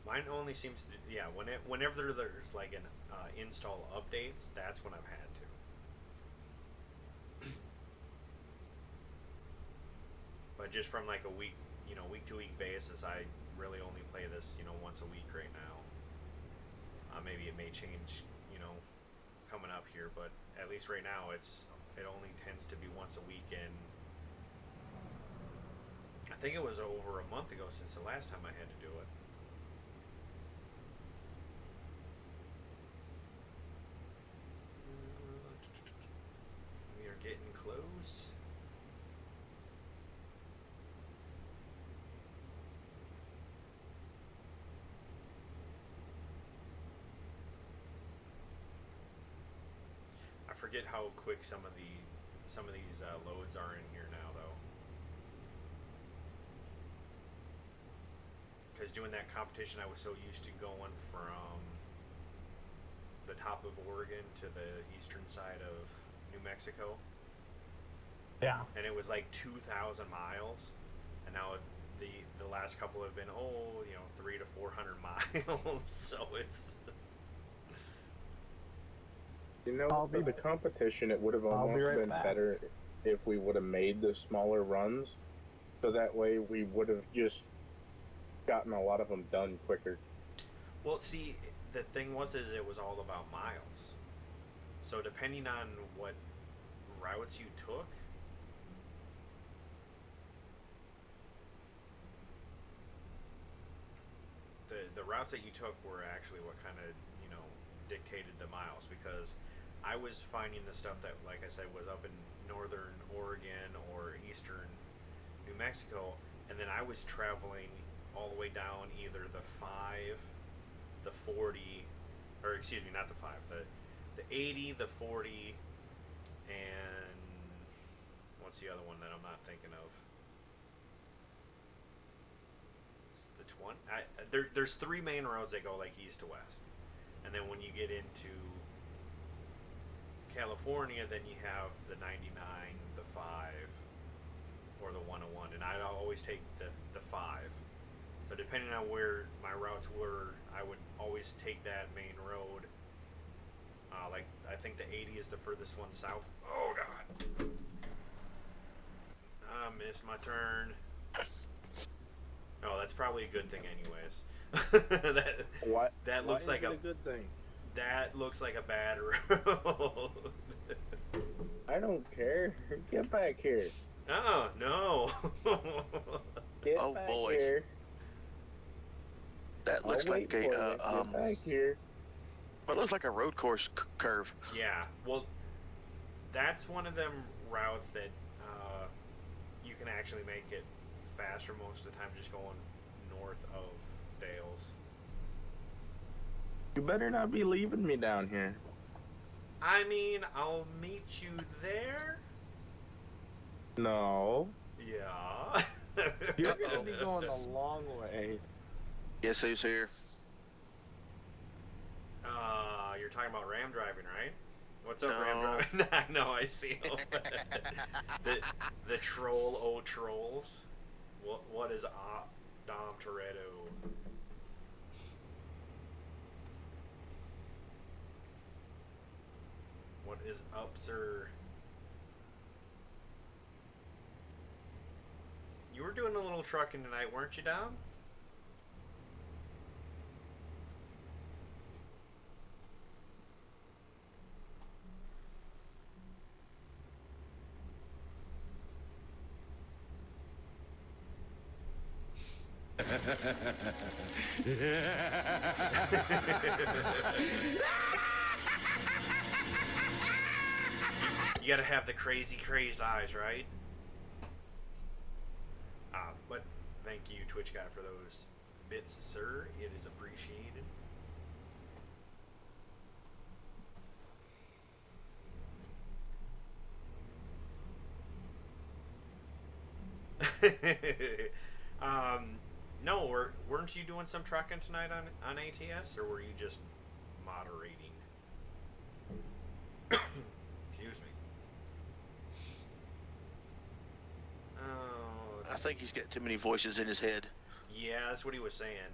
Mine only seems to, yeah. Whenever there's like an install updates, that's when I've had to. But just from like a week to week basis, I really only play this, once a week right now. Maybe it may change, coming up here, but at least right now it only tends to be once a week, and I think it was over a month ago since the last time I had to do it. We are getting close. I forget how quick some of these loads are in here now, though. Because doing that competition, I was so used to going from the top of Oregon to the eastern side of New Mexico. Yeah. And it was like 2,000 miles, and now the last couple have been 300 to 400 miles. So it's. For the competition, it would have almost been better if we would have made the smaller runs, so that way we would have just gotten a lot of them done quicker. Well, see, the thing is it was all about miles. So depending on what routes you took, the routes that you took were actually what kind of dictated the miles, because I was finding the stuff that, like I said, was up in northern Oregon or eastern New Mexico, and then I was traveling all the way down either the 5, the 40, or excuse me, not the 5, the 80, the 40, and what's the other one that I'm not thinking of? It's the 20. There's 3 main roads that go like east to west. And then when you get into California, then you have the 99, the 5, or the 101. And I'd always take the 5. So depending on where my routes were, I would always take that main road. Like, I think the 80 is the furthest one south. Oh, God. I missed my turn. Oh, that's probably a good thing anyways. That looks like a good thing. That looks like a bad road. I don't care. Get back here. Oh no. Get back here. That looks like a Get back here. It looks like a road course curve. Yeah. Well, that's one of them routes that you can actually make it faster most of the time just going north of Dales. You better not be leaving me down here. I mean, I'll meet you there. No. Yeah. You're gonna be going the long way. Guess who's here? You're talking about ram driving, right? What's up, No. ram driving? I know, I see him. the troll, trolls. What is Dom Toretto? What is up, sir? You were doing a little trucking tonight, weren't you, Dom? You gotta have the crazy, crazed eyes, right? But thank you, Twitch guy, for those bits, sir. It is appreciated. No, weren't you doing some trucking tonight on ATS, or were you just moderating? Excuse me. think he's got too many voices in his head. Yeah, that's what he was saying.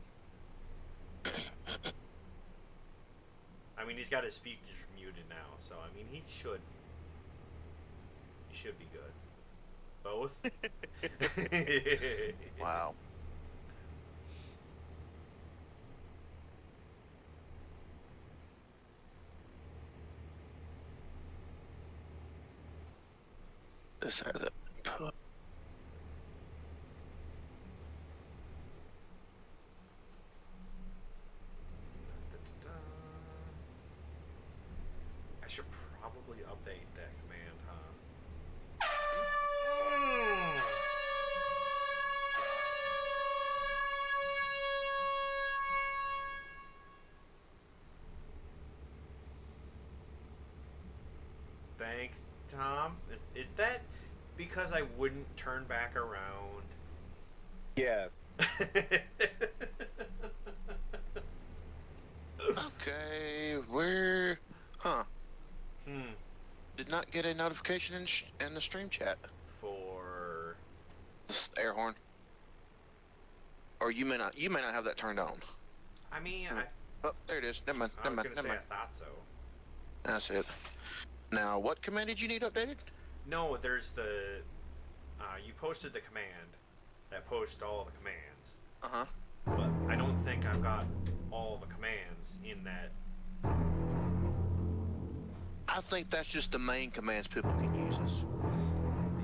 I mean, he's got his speakers muted now, so I mean, he should be good. Both? Wow. This had that. I should probably update that command, huh? Thanks, Tom. Is that because I wouldn't turn back around? Yes. Okay, where? Huh? Hmm. Did not get a notification in the stream chat. For This air horn. Or you may not. You may not have that turned on. I mean, Oh, there it is. Never mind. I Never was mind. gonna Never say mind. I thought so. That's it. Now, what command did you need updated? No, there's the. You posted the command that posts all the commands, Uh huh. but I don't think I've got all the commands in that. I think that's just the main commands people can use.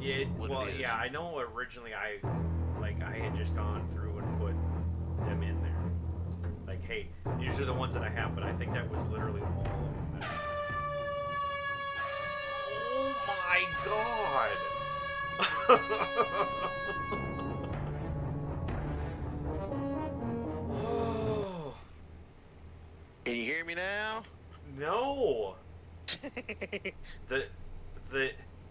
Yeah, What it well, is. yeah, I know originally I had just gone through and put them in there. Like, hey, these are the ones that I have, but I think that was literally all of them. Oh my god! Oh, Can you hear me now? no!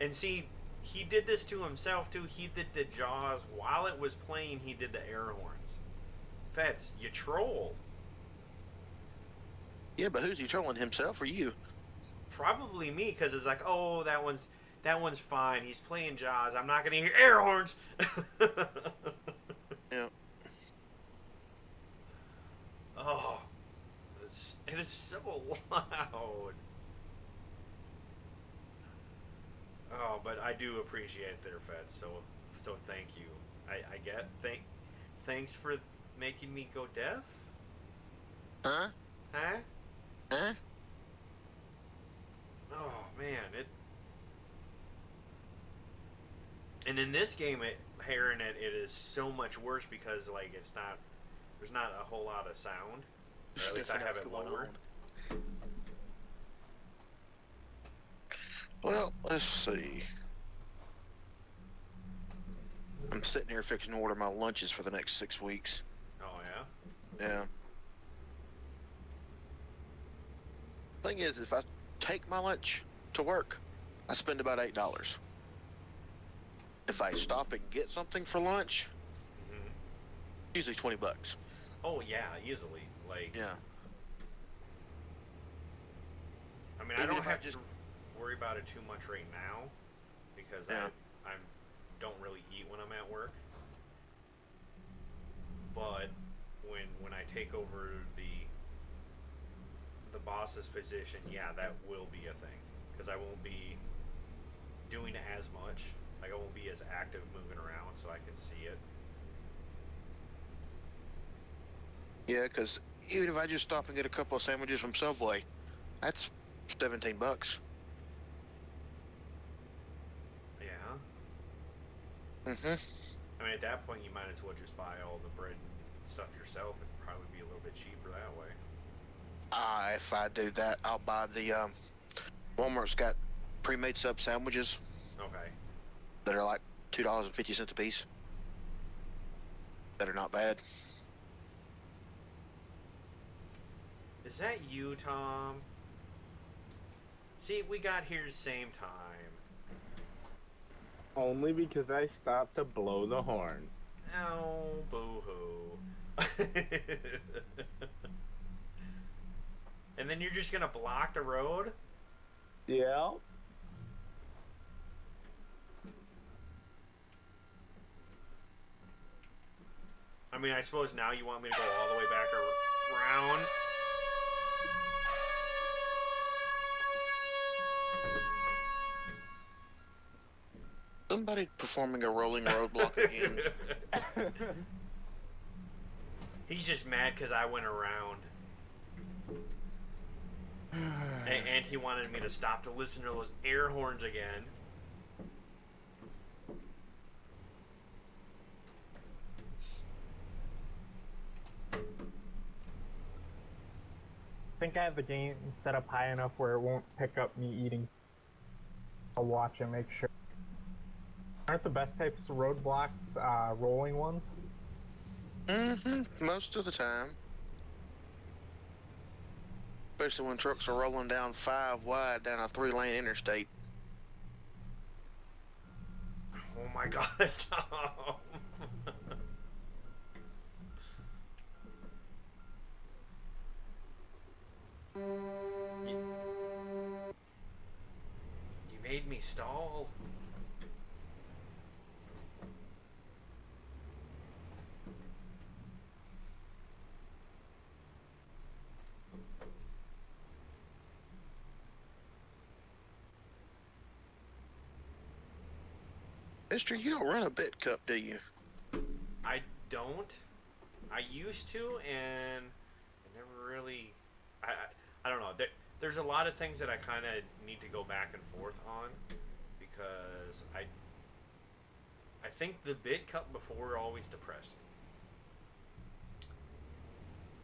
And see, he did this to himself too. He did the jaws while it was playing. He did the air horns. Feds, you troll. Yeah, but who's he trolling, himself or you? Probably me, because it's like, oh, that one's fine. He's playing jaws. I'm not gonna hear air horns. Yeah. Oh, it is so loud. Oh, but I do appreciate their Feds, so thank you. I get thanks for making me go deaf. Huh? Huh? Huh? Oh man, it. And in this game, hearing it is so much worse because like there's not a whole lot of sound. Or at least I have it lowered. Well, let's see. I'm sitting here fixing to order my lunches for the next 6 weeks. Oh yeah. Yeah. Thing is, if I take my lunch to work, I spend about $8. If I stop and get something for lunch, Mm-hmm. usually $20. Oh yeah, easily. Like Yeah. I mean, I Even don't if I have just- to worry about it too much right now because Yeah. I don't really eat when I'm at work. But when I take over the boss's position, yeah, that will be a thing because I won't be doing as much. Like I won't be as active moving around, so I can see it. Yeah, because even if I just stop and get a couple of sandwiches from Subway, that's $17. Yeah. Mm-hmm. I mean, at that point, you might as well just buy all the bread and stuff yourself. It'd probably be a little bit cheaper that way. If I do that, I'll buy the Walmart's got pre-made sub sandwiches Okay. that are like $2.50 a piece. That are not bad. Is that you, Tom? See, we got here the same time. Only because I stopped to blow the horn. Oh, boo-hoo. And then you're just gonna block the road? Yeah. I mean, I suppose now you want me to go all the way back around. Somebody performing a rolling roadblock again. He's just mad because I went around. And he wanted me to stop to listen to those air horns again. I think I have the game set up high enough where it won't pick up me eating. I'll watch and make sure. Aren't the best types of roadblocks rolling ones? Mm-hmm. Most of the time. Especially when trucks are rolling down 5 wide down a 3-lane interstate. Oh my god, Tom. You made me stall. Mister, you don't run a bit cup, do you? I don't. I used to, and I never really. I don't know. There's a lot of things that I kind of need to go back and forth on because I think the bit cup before always depressed me.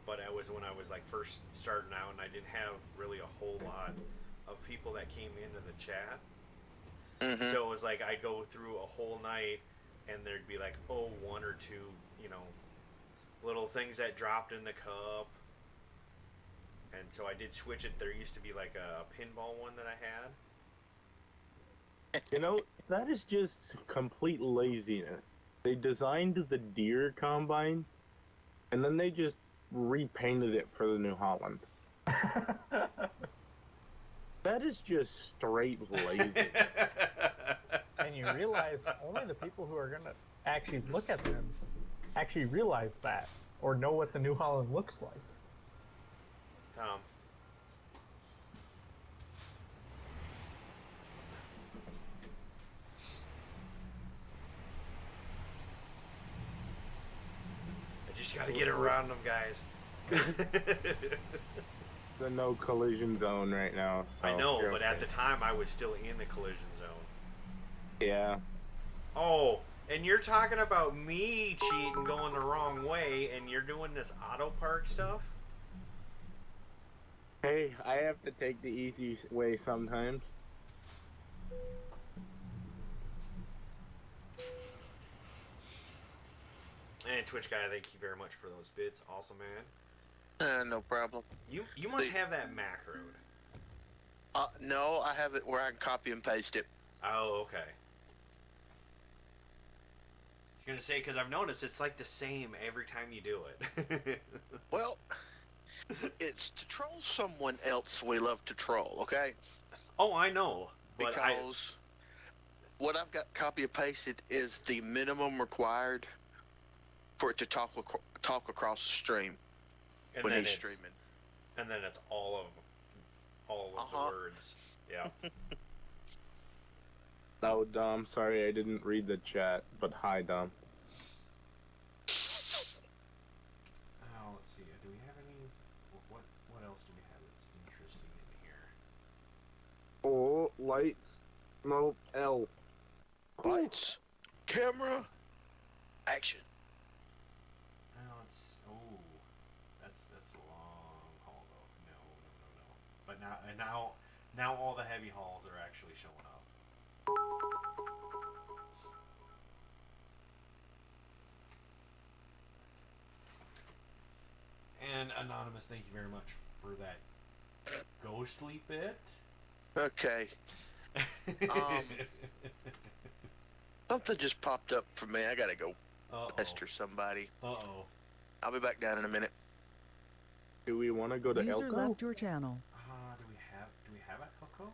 But I was when I was like first starting out, and I didn't have really a whole lot of people that came into the chat. Mm-hmm. So it was like I'd go through a whole night, and there'd be like, oh, 1 or 2, little things that dropped in the cup. And so I did switch it. There used to be like a pinball one that I had. That is just complete laziness. They designed the deer combine, and then they just repainted it for the New Holland. That is just straight lazy. And you realize only the people who are going to actually look at them actually realize that or know what the New Holland looks like. Tom. I just gotta get around them, guys. The no collision zone right now. So I know, but okay. at the time I was still in the collision zone. Yeah. Oh, and you're talking about me cheating going the wrong way, and you're doing this auto park stuff? Hey, I have to take the easy way sometimes. And Twitch guy, thank you very much for those bits. Awesome, man. No problem. You must have that macroed. No, I have it where I can copy and paste it. Oh, okay. I was gonna say, because I've noticed it's like the same every time you do it. Well, it's to troll someone else we love to troll, okay? Oh, I know. But Because what I've got copy and pasted is the minimum required for it to talk across the stream and when then he's it's- streaming. And then it's all of the words. Yeah. Oh, Dom, sorry I didn't read the chat, but hi, Dom. Oh, let's see. Do we have any? What else do we have that's interesting in here? Oh, lights. Nope, L. Lights, camera, action. Oh, that's a long haul though. No. But now all the heavy hauls are actually showing up. And Anonymous, thank you very much for that ghostly bit. Okay. Something just popped up for me. I gotta go pester somebody. Uh-oh. I'll be back down in a minute. Do we want to go to User Elko? left your channel. Do we have a Elko?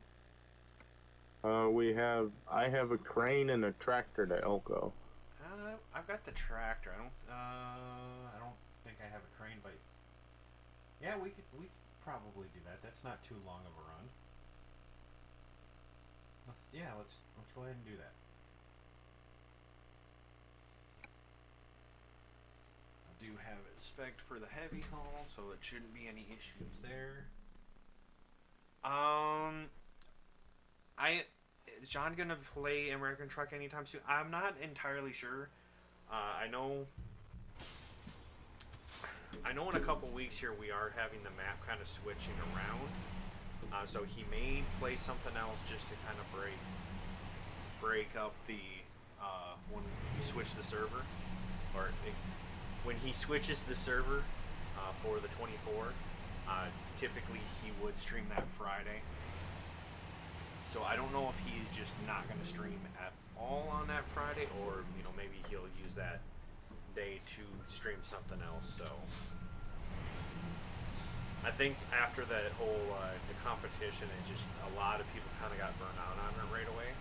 I have a crane and a tractor to Elko. I've got the tractor. I don't think I have a crane, but yeah, we could probably do that. That's not too long of a run. Let's go ahead and do that. I do have it spec'd for the heavy haul, so it shouldn't be any issues there. Is John gonna play American Truck anytime soon? I'm not entirely sure. I know in a couple weeks here we are having the map kind of switching around. So he may play something else just to kind of break up the when we switch the server, or when he switches the server for the 24. Typically he would stream that Friday. So I don't know if he's just not going to stream at all on that Friday, or maybe he'll use that day to stream something else. So I think after that whole the competition, it just a lot of people kind of got burned out on it right away.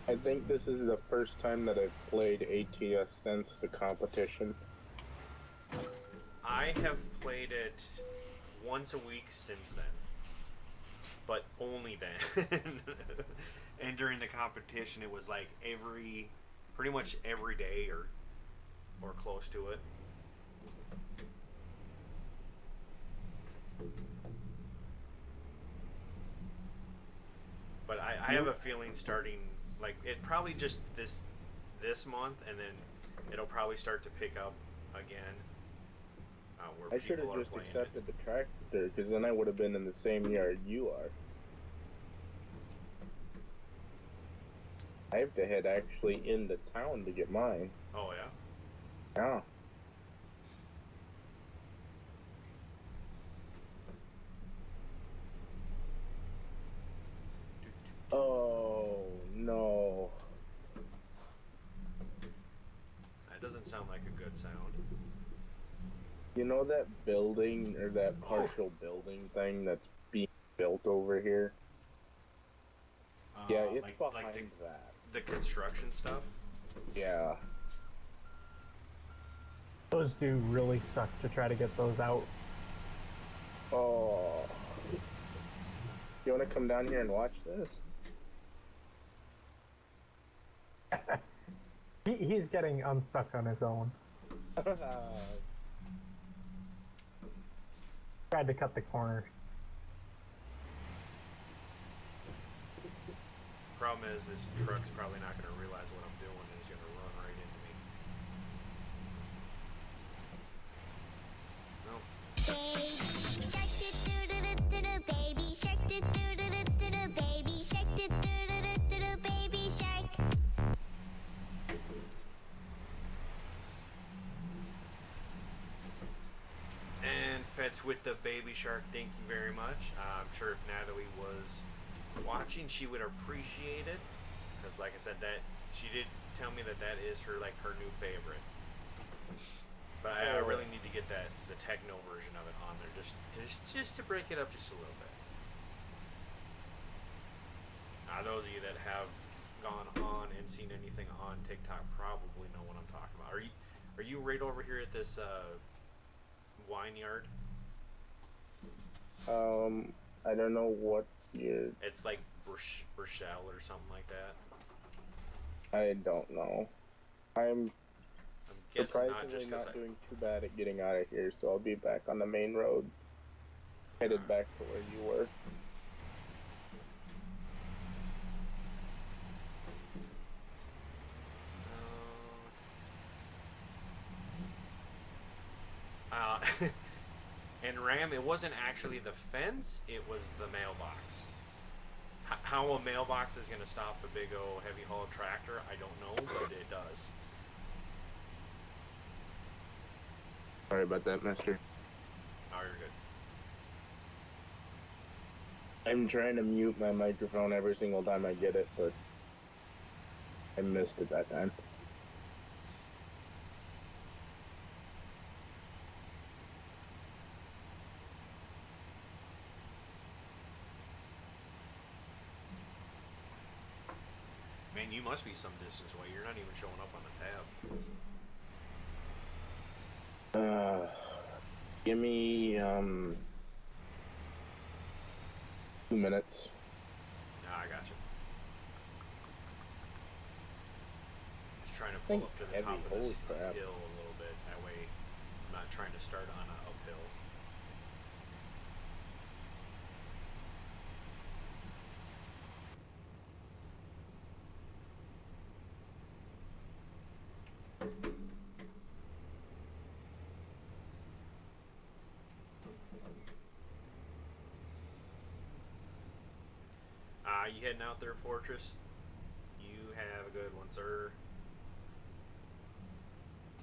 I think this is the first time that I've played ATS since the competition. I have played it once a week since then, but only then. And during the competition, it was like pretty much every day or close to it. But I have a feeling starting, like, it probably just this month, and then it'll probably start to pick up again. Where I should have just accepted the tractor, because then I would have been in the same yard you are. I have to head actually into town to get mine. Oh, yeah? Yeah. Oh, no. That doesn't sound like a good sound. You know that building, or that partial building thing that's being built over here? Yeah, it's behind that. The construction stuff? Yeah. Those do really suck to try to get those out. Oh. You want to come down here and watch this? He's getting unstuck on his own. Tried to cut the corner. Problem is, this truck's probably not going to realize what I'm doing, and he's going to run right into me. No. Baby shark do do do do do do baby shark do do do do do do baby shark. And Fetz with the baby shark, thank you very much. I'm sure if Natalie was watching, she would appreciate it, because like I said, that she did tell me that is her new favorite. But I really need to get the techno version of it on there, just to break it up just a little bit. Those of you that have gone on and seen anything on TikTok probably know what I'm talking about. Are you right over here at this wine yard? I don't know what you're... It's like Burchell or something like that. I don't know. I'm guessing not, surprisingly just 'cause not doing too bad at getting out of here, so I'll be back on the main road. Headed back to where you were. And Ram, it wasn't actually the fence, it was the mailbox. How a mailbox is going to stop a big old heavy haul tractor, I don't know, but it does. Sorry about that, mister. Oh, you're good. I'm trying to mute my microphone every single time I get it, but I missed it that time. Man, mean, you must be some distance away. You're not even showing up on the tab. Give me 2 minutes. Ah, I got you. Just trying to pull Thing's up to the heavy, top of holy this crap. hill a little bit. That way, I'm not trying to start on an uphill. You heading out there, Fortress? You have a good one, sir.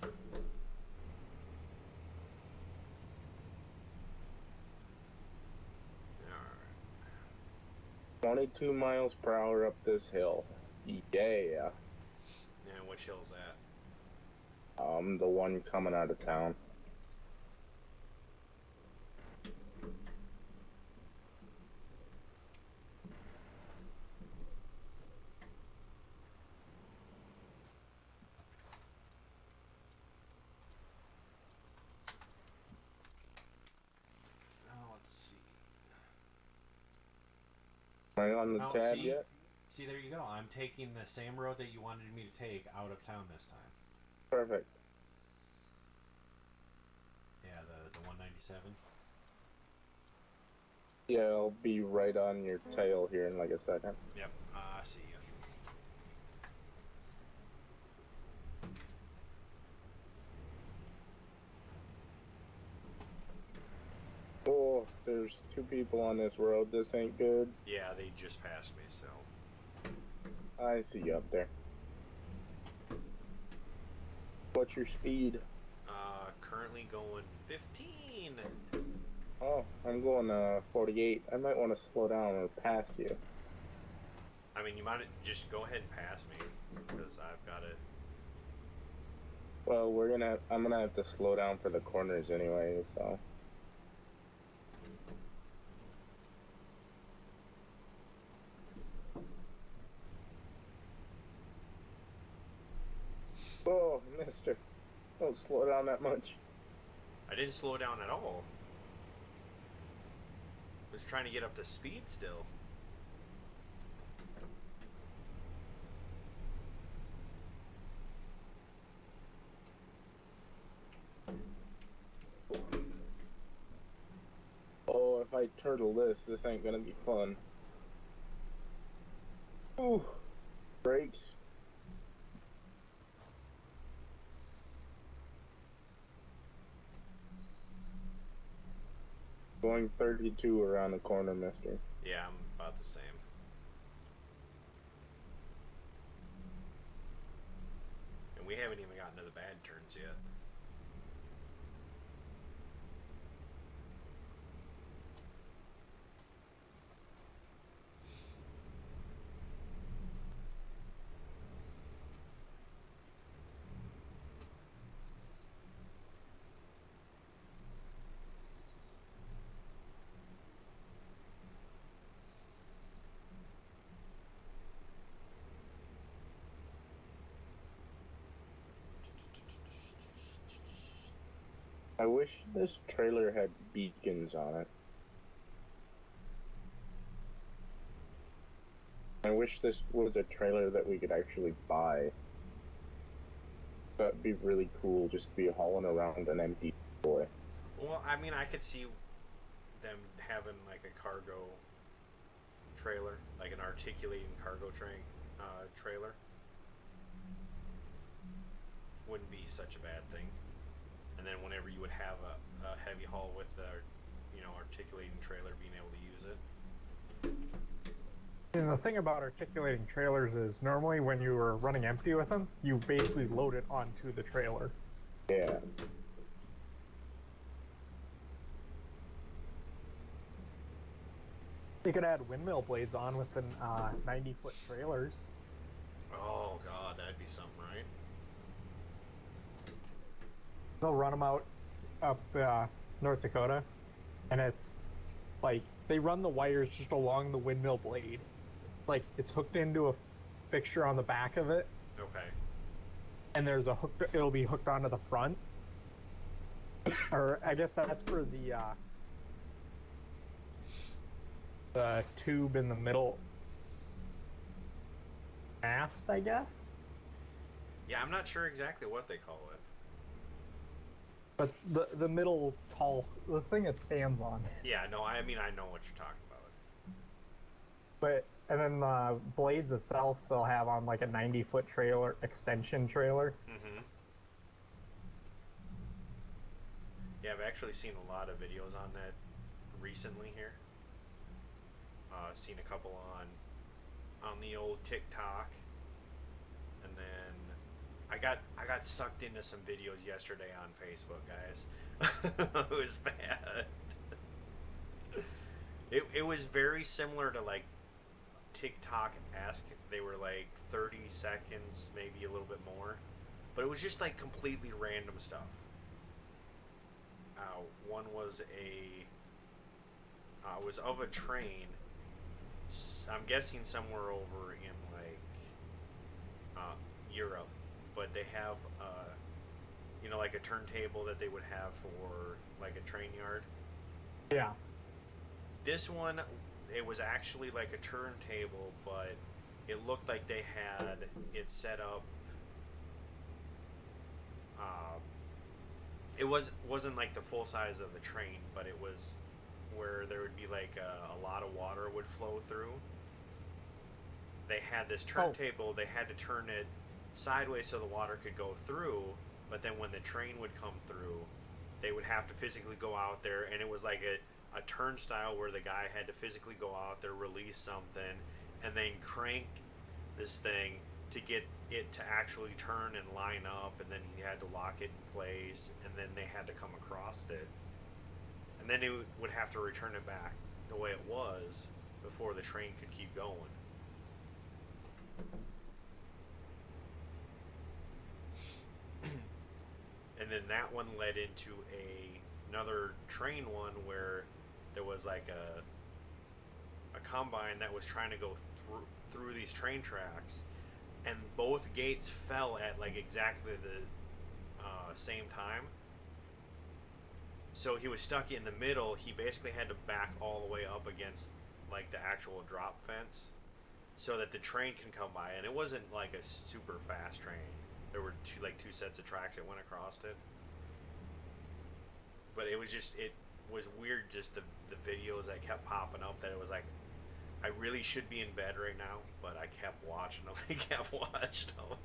Alright. 22 miles per hour up this hill. Yeah. And which hill's that? The one coming out of town. Let's see. Are you on the tab see, yet? See, there you go. I'm taking the same road that you wanted me to take out of town this time. Perfect. Yeah, the 197. Yeah, I'll be right on your tail here in like a second. Yep, I see you. Oh, there's 2 people on this road. This ain't good. Yeah, they just passed me, so. I see you up there. What's your speed? Currently going 15. Oh, I'm going 48. I might want to slow down or pass you. I mean, you might just go ahead and pass me, because I've got it. Well, I'm gonna have to slow down for the corners anyway, so. Oh, mister. Don't slow down that much. I didn't slow down at all. I was trying to get up to speed still. Oh, if I turtle this ain't gonna be fun. Ooh, brakes. Going 32 around the corner, mister. Yeah, I'm about the same. And we haven't even gotten to the bad turns yet. I wish this trailer had beacons on it. I wish this was a trailer that we could actually buy. That'd be really cool, just to be hauling around an empty toy. Well, I mean, I could see them having like a cargo trailer, like an articulating cargo trailer. Wouldn't be such a bad thing. And then whenever you would have a heavy haul with the, articulating trailer, being able to use it. And the thing about articulating trailers is normally when you are running empty with them, you basically load it onto the trailer. Yeah. You could add windmill blades on with the 90-foot trailers. Oh god, that'd be something, right? They'll run them out up North Dakota, and it's like they run the wires just along the windmill blade. Like it's hooked into fixture on the back of it, Okay. and there's a hook. It'll be hooked onto the front, or I guess that's for the tube in the middle mast, I guess. Yeah, I'm not sure exactly what they call it. But the middle the thing it stands on. Yeah, no, I mean I know what you're talking about. But and then the blades itself, they'll have on like a 90-foot trailer, extension trailer. Mm-hmm. Yeah, I've actually seen a lot of videos on that recently here. Seen a couple on the old TikTok, and then I got sucked into some videos yesterday on Facebook, guys. It was bad. It was very similar to like TikTok-esque. They were like 30 seconds, maybe a little bit more, but it was just like completely random stuff. One was was of a train. I'm guessing somewhere over in like Europe, but they have like a turntable that they would have for like a train yard. Yeah. This one, it was actually like a turntable, but it looked like they had it set up. It wasn't like the full size of the train, but it was where there would be like a lot of water would flow through. They had this turntable. They had to turn it sideways so the water could go through, but then when the train would come through, they would have to physically go out there, and it was like a turnstile where the guy had to physically go out there, release something, and then crank this thing to get it to actually turn and line up, and then he had to lock it in place, and then they had to come across it, and then it would have to return it back the way it was before the train could keep going. And then that one led into another train one where there was like a combine that was trying to go through these train tracks, and both gates fell at like exactly the same time. So he was stuck in the middle. He basically had to back all the way up against like the actual drop fence so that the train can come by, and it wasn't like a super fast train. There were two sets of tracks that went across it. But it was weird, just the videos that kept popping up, that it was like, I really should be in bed right now, but I kept watching them. I kept watching them.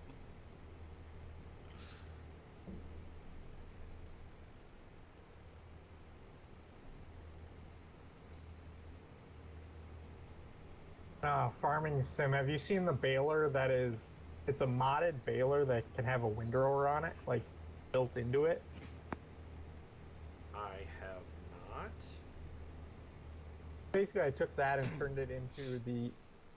Farming sim, have you seen the baler it's a modded baler that can have a windrower on it, like built into it? I have not. Basically, I took that and turned it into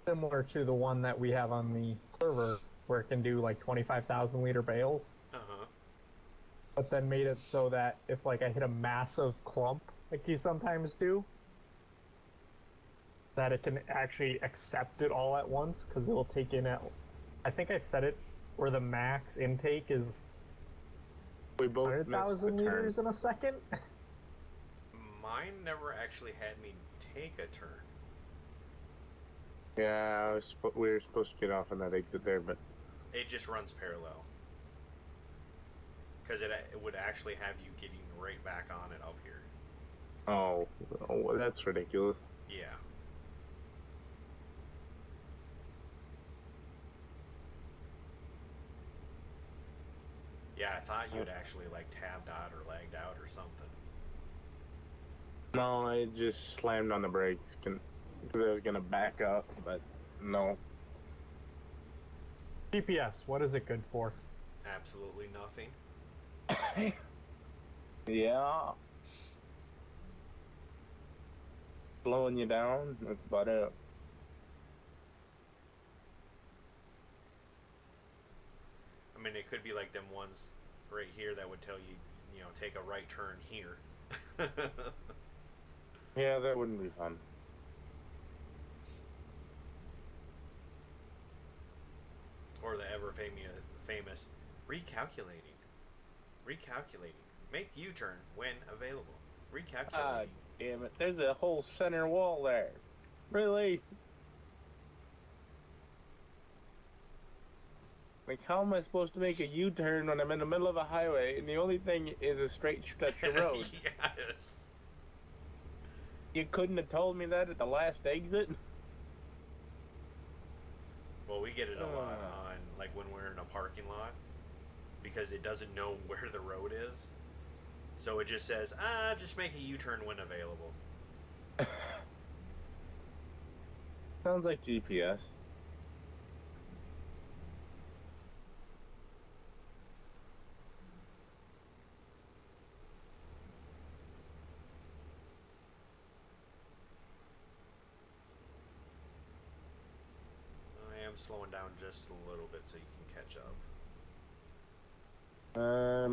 similar to the one that we have on the server, where it can do like 25,000 liter bales. Uh-huh. But then made it so that if like I hit a massive clump, like you sometimes do, that it can actually accept it all at once, because it will take in I think I set it where the max intake is We both 100,000 liters in a second. Mine never actually had me take a turn. Yeah, we were supposed to get off on that exit there, but It just runs parallel. Because it would actually have you getting right back on it up here. oh, that's ridiculous. Yeah. Yeah, I thought you'd actually like tabbed out or lagged out or something. No, I just slammed on the brakes because I was gonna back up, but no. GPS, what is it good for? Absolutely nothing. Yeah. Slowing you down, that's about it. I mean, it could be like them ones right here that would tell you, take a right turn here. Yeah, that wouldn't be fun. famous recalculating. Recalculating. Make U-turn when available. Recalculating. Ah, damn it. There's a whole center wall there. Really? Like, how am I supposed to make a U-turn when I'm in the middle of a highway and the only thing is a straight stretch of road? Yes. You couldn't have told me that at the last exit? Well, we get it a lot on, like, when we're in a parking lot, because it doesn't know where the road is. So it just says, just make a U-turn when available. Sounds like GPS. I am slowing down just a little bit so you can catch up. I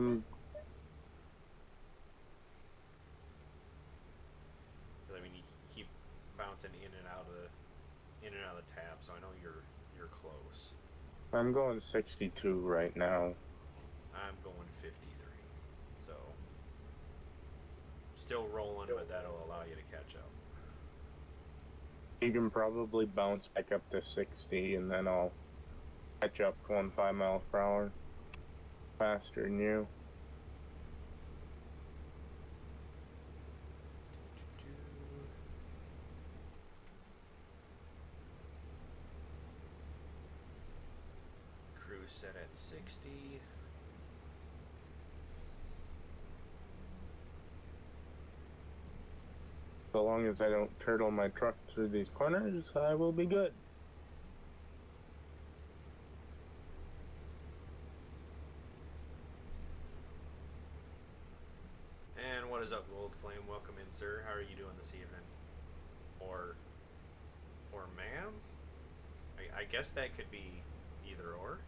mean, you keep bouncing in and out of tabs, so I know you're close. I'm going 62 right now. I'm going 53, so still rolling, but that'll allow you to catch up. You can probably bounce back up to 60 and then I'll catch up going 5 miles per hour faster than you. Cruise set at 60. So long as I don't turtle my truck through these corners, I will be good. And what is up, Gold Flame? Welcome in, sir. How are you doing this evening? Or ma'am? I guess that could be either or.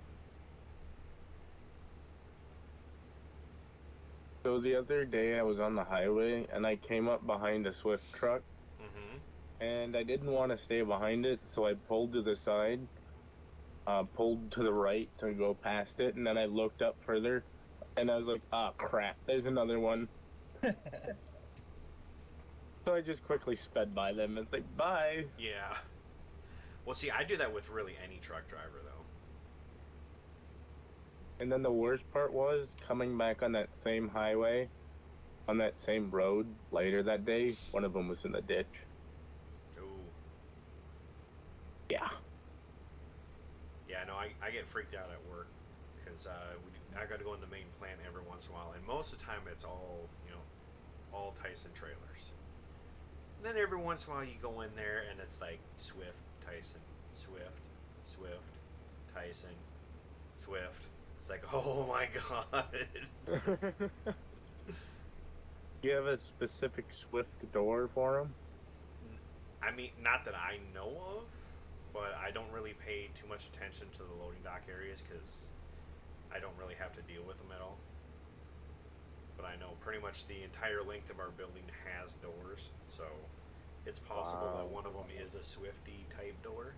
So the other day I was on the highway and I came up behind a Swift truck. And I didn't want to stay behind it, so I pulled to the side, pulled to the right to go past it, and then I looked up further, and I was like, ah, crap, there's another one. So I just quickly sped by them. It's like, bye. Yeah. Well, see, I do that with really any truck driver, though. And then the worst part was, coming back on that same highway, on that same road later that day, one of them was in the ditch. Yeah. Yeah, no, I get freaked out at work because I got to go in the main plant every once in a while, and most of the time it's all Tyson trailers. And then every once in a while you go in there and it's like Swift, Tyson, Swift, Tyson, Swift. It's like, oh my god. Do you have a specific Swift door for them? I mean, not that I know of. But I don't really pay too much attention to the loading dock areas because I don't really have to deal with them at all. But I know pretty much the entire length of our building has doors, so it's possible that one of them is a Swifty type door.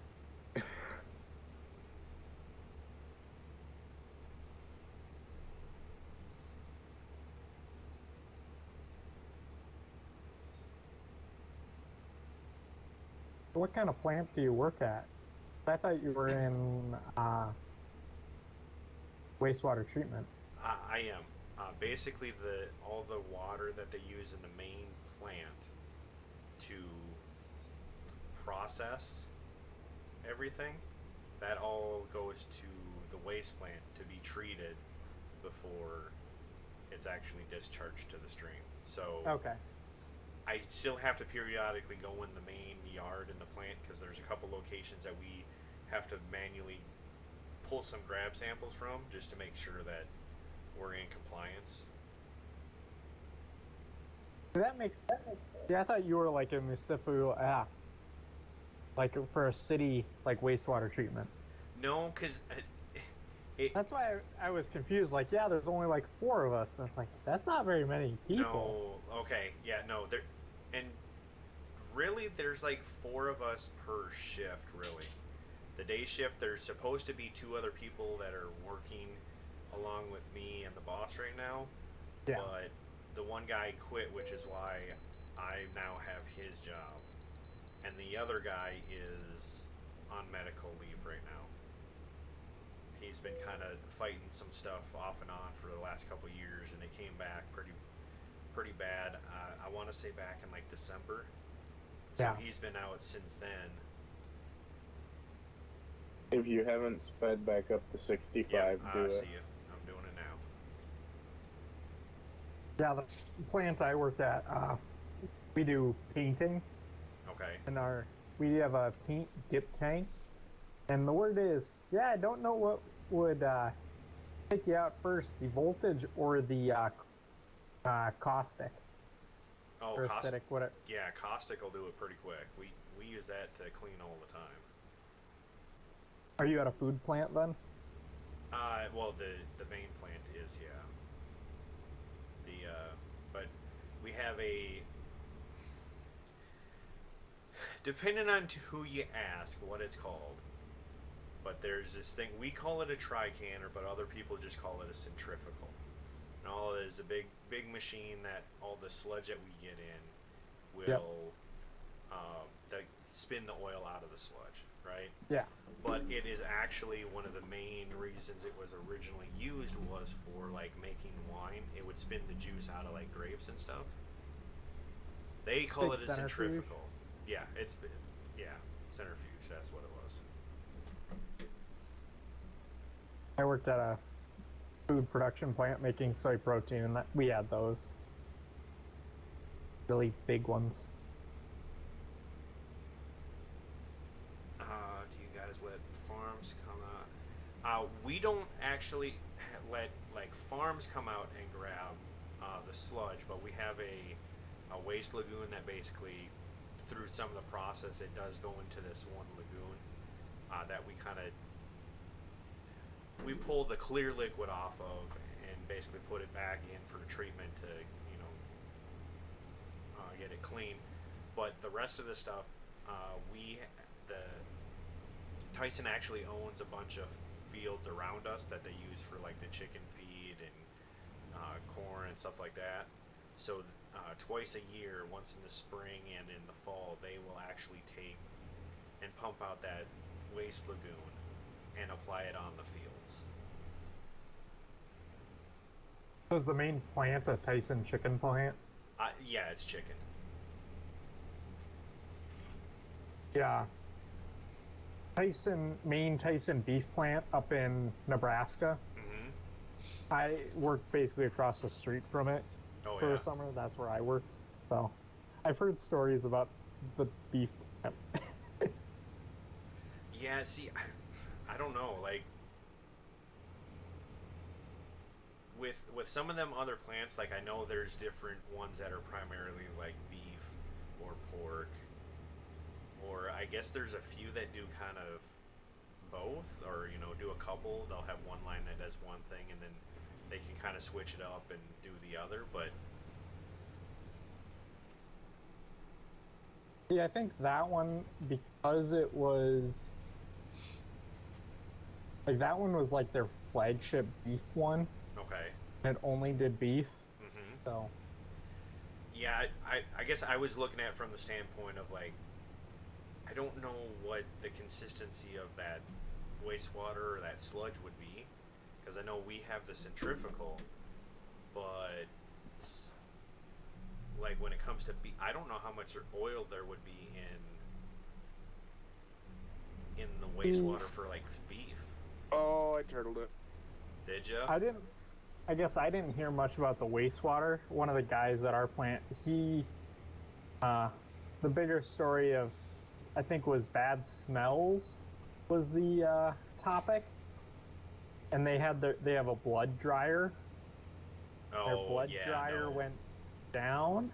What kind of plant do you work at? I thought you were in wastewater treatment. I am. Basically, all the water that they use in the main plant to process everything, that all goes to the waste plant to be treated before it's actually discharged to the stream. So Okay. I still have to periodically go in the main yard in the plant because there's a couple locations that we have to manually pull some grab samples from just to make sure that we're in compliance. That makes sense. Yeah, I thought you were like a municipal, like for a city, like wastewater treatment. No, because That's why I was confused. Like, yeah, there's only like 4 of us. And it's like, that's not very many people. No, okay, yeah, no, and really there's like 4 of us per shift, really. The day shift, there's supposed to be 2 other people that are working along with me and the boss right now. Yeah. But the one guy quit, which is why I now have his job. And the other guy is on medical leave right now. He's been kind of fighting some stuff off and on for the last couple years, and it came back pretty bad. I want to say back in like December. So Yeah. he's been out since then. If you haven't sped back up to 65, do I it. see you. I'm doing it now. Yeah, the plant I worked at, we do painting, Okay. and we have a paint dip tank, and the word is, yeah, I don't know what would take you out first, the voltage or the caustic Oh, or acidic, whatever. yeah, caustic will do it pretty quick. We use that to clean all the time. Are you at a food plant then? Well, the main plant is, yeah. But we have depending on who you ask what it's called, but there's this thing, we call it a tricanner, but other people just call it a centrifugal. And all it is a big machine that all the sludge that we get in will Yep. spin the oil out of the sludge, right? Yeah. But it is actually one of the main reasons it was originally used was for like making wine. It would spin the juice out of like grapes and stuff. They call Big it a centrifuge? centrifugal. Yeah, centrifuge. That's what it was. I worked at a food production plant making soy protein, and we had those really big ones. Do you guys let farms come out? We don't actually let like farms come out and grab the sludge, but we have a waste lagoon that basically, through some of the process, it does go into this one lagoon that we pull the clear liquid off of and basically put it back in for treatment to get it clean. But the rest of the stuff, Tyson actually owns a bunch of fields around us that they use for like the chicken feed and corn and stuff like that. So twice a year, once in the spring and in the fall, they will actually take and pump out that waste lagoon and apply it on the fields. Was the main plant a Tyson chicken plant? Yeah, it's chicken. Yeah. Main Tyson beef plant up in Nebraska. Mm-hmm. I worked basically across the street from it Oh, for yeah. the summer. That's where I worked. So I've heard stories about the beef plant. Yeah, see, I don't know, like, with some of them other plants, like, I know there's different ones that are primarily, like, beef or pork, or I guess there's a few that do kind of both, or, do a couple. They'll have one line that does one thing, and then they can kind of switch it up and do the other, but... Yeah, I think that one, because it was... Like, that one was, like, their flagship beef one. Okay. And it only did beef. Mm-hmm. So... Yeah, I guess I was looking at it from the standpoint of, like, I don't know what the consistency of that wastewater or that sludge would be, because I know we have the centrifugal, but like when it comes to beef, I don't know how much oil there would be in the wastewater for like beef. Oh, I turtled it. Did you? I guess I didn't hear much about the wastewater. One of the guys at our plant, the bigger story of, I think, was bad smells was the topic. And they have a blood dryer. Their blood dryer went down.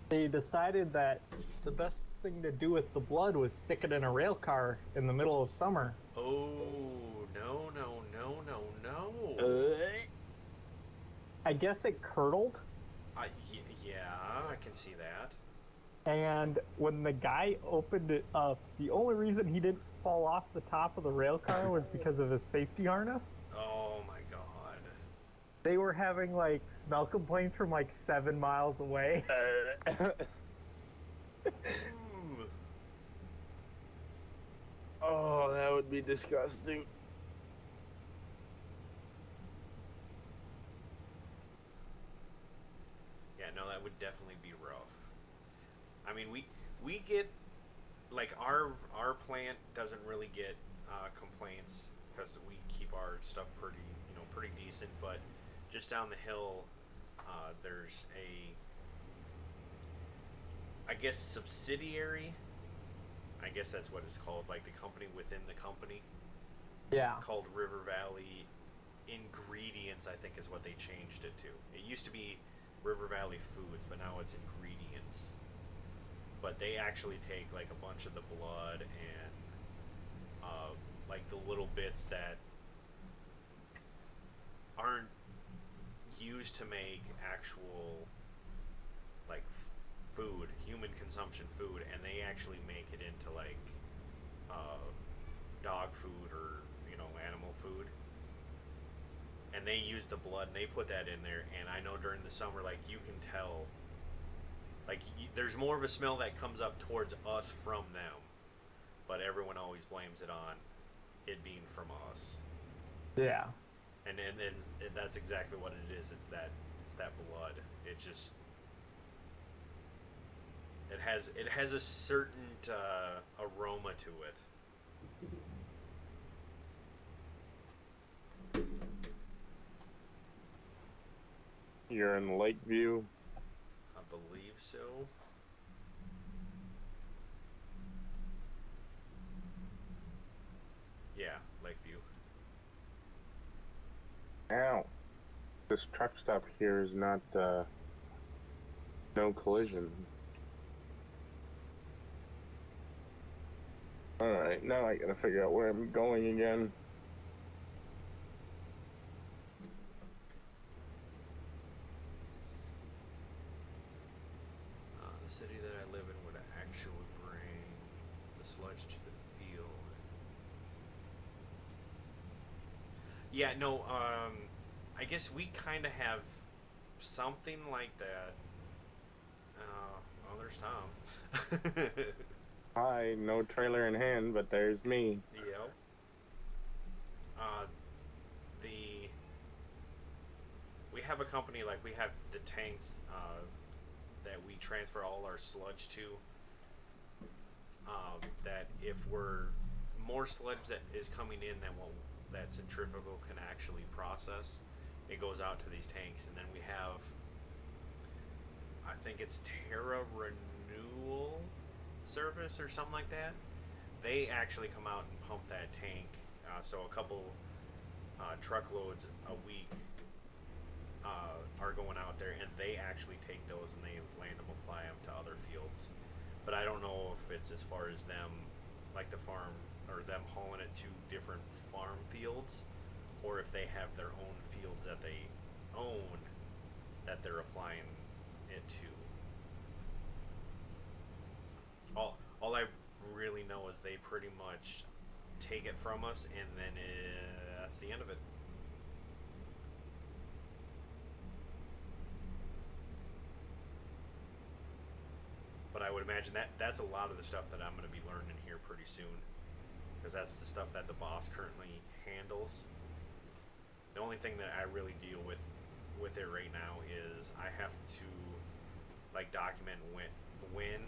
They decided that the best thing to do with the blood was stick it in a rail car in the middle of summer. Oh, no. I guess it curdled. Yeah, I can see that. And when the guy opened it up, the only reason he didn't fall off the top of the rail car was because of his safety harness. Oh my god. They were having like smell complaints from like 7 miles away. Oh, that would be disgusting. Yeah, no, that would definitely be rough. I mean, we get like our plant doesn't really get complaints because we keep our stuff pretty decent. But just down the hill, there's I guess subsidiary. I guess that's what it's called, like the company within the company. Yeah. Called River Valley Ingredients, I think is what they changed it to. It used to be River Valley Foods, but now it's Ingredients. But they actually take like a bunch of the blood and like the little bits that aren't used to make actual like food, human consumption food, and they actually make it into like dog food or animal food. And they use the blood and they put that in there. And I know during the summer, like you can tell, like there's more of a smell that comes up towards us from them, but everyone always blames it on it being from us. Yeah. And that's exactly what it is. It's that blood. It just it has a certain aroma to it. You're in Lakeview. I believe so. Yeah, Lakeview. Ow. This truck stop here is not, no collision. Alright, now I gotta figure out where I'm going again. The city that I live in would actually bring the sludge to the field. Yeah, no, I guess we kind of have something like that. Oh, there's Tom. Hi, no trailer in hand, but there's me. Yep. We have a company, like we have the tanks that we transfer all our sludge to. That if we're more sludge that is coming in than what that centrifugal can actually process, it goes out to these tanks, and then we have, I think it's Terra Renewal Service or something like that. They actually come out and pump that tank, so a couple truckloads a week are going out there, and they actually take those and they land them, apply them to other fields. But I don't know if it's as far as them, like the farm, or them hauling it to different farm fields, or if they have their own fields that they own that they're applying it to. All I really know is they pretty much take it from us, and then that's the end of it. But I would imagine that's a lot of the stuff that I'm going to be learning here pretty soon, because that's the stuff that the boss currently handles. The only thing that I really deal with it right now is I have to like document when